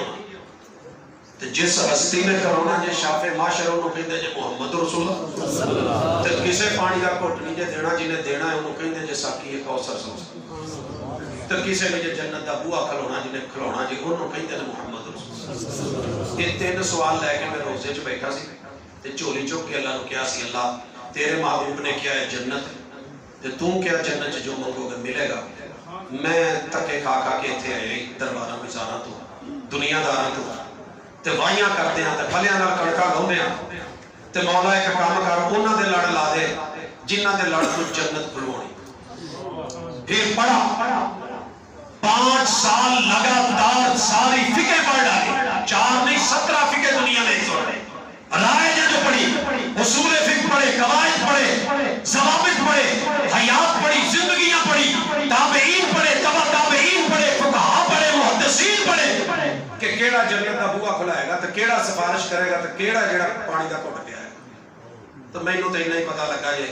تو جس ہستی نے کرونا جے شاف معاشر انہوں کہندے جے محمد رسول اللہ. تے کسے پانی دا گھٹ نہیں جے دینا، جنہیں دینا ہے انہوں کہندے جے ساقی کوثر سمجھ. تے کسے نے جے جنت دا بوہا کھلونا، جنہیں کھلونا جے انہوں کہندے نے محمد رسول اللہ. یہ 3 سوال لے کے میں روزے چ بیٹھا سی تے چولی چوک کے اللہ نو کیا سی، اللہ تیرے محبوب نے کیا ہے جنت، تے تو کیا جنت چ جو منگو گے ملے گا. میں تکے کھا کھا کے اتنے آئے دربارہ گزارا تو دنیا دارا تو تے وائیاں کرتے ہیں تے پھلیاں نال کڑکا گھومے ہیں تے مولا ایک کام کر انہاں دے لڑ لا دے جنہاں دے لڑ تو جنت کھلوانی. پھر پڑھا 5 سال لگاتار ساری فقہ پڑھ ڈالی. 4 نہیں 17 فقہ دنیا میں چھوڑے. رائے جو پڑھی، اصول فقہ پڑھے، قواعد پڑھے، ضوابط پڑھے، حیات پڑھی، زندگیاں پڑھی، تابعین پڑھے، تبع تابعین پڑھے، فقہاء پڑھے، محدثین پڑھے کہ کیڑا جنت دا بوہا کھلائے گا تے کیڑا سفارش کرے گا تے کیڑا جڑا پانی دا گھٹ پیا ہے. تو مینوں تے نہیں پتہ لگا جے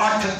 8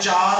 4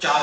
4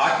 8।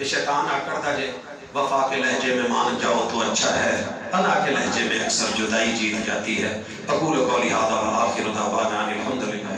تے شیطان آکڑتا جے وفا کے لہجے میں مان جاؤ تو اچھا ہے، انا کے لہجے میں اکثر جدائی جیت جاتی ہے۔ اقول قولی ھذا وآخر دعوانا الحمدللہ۔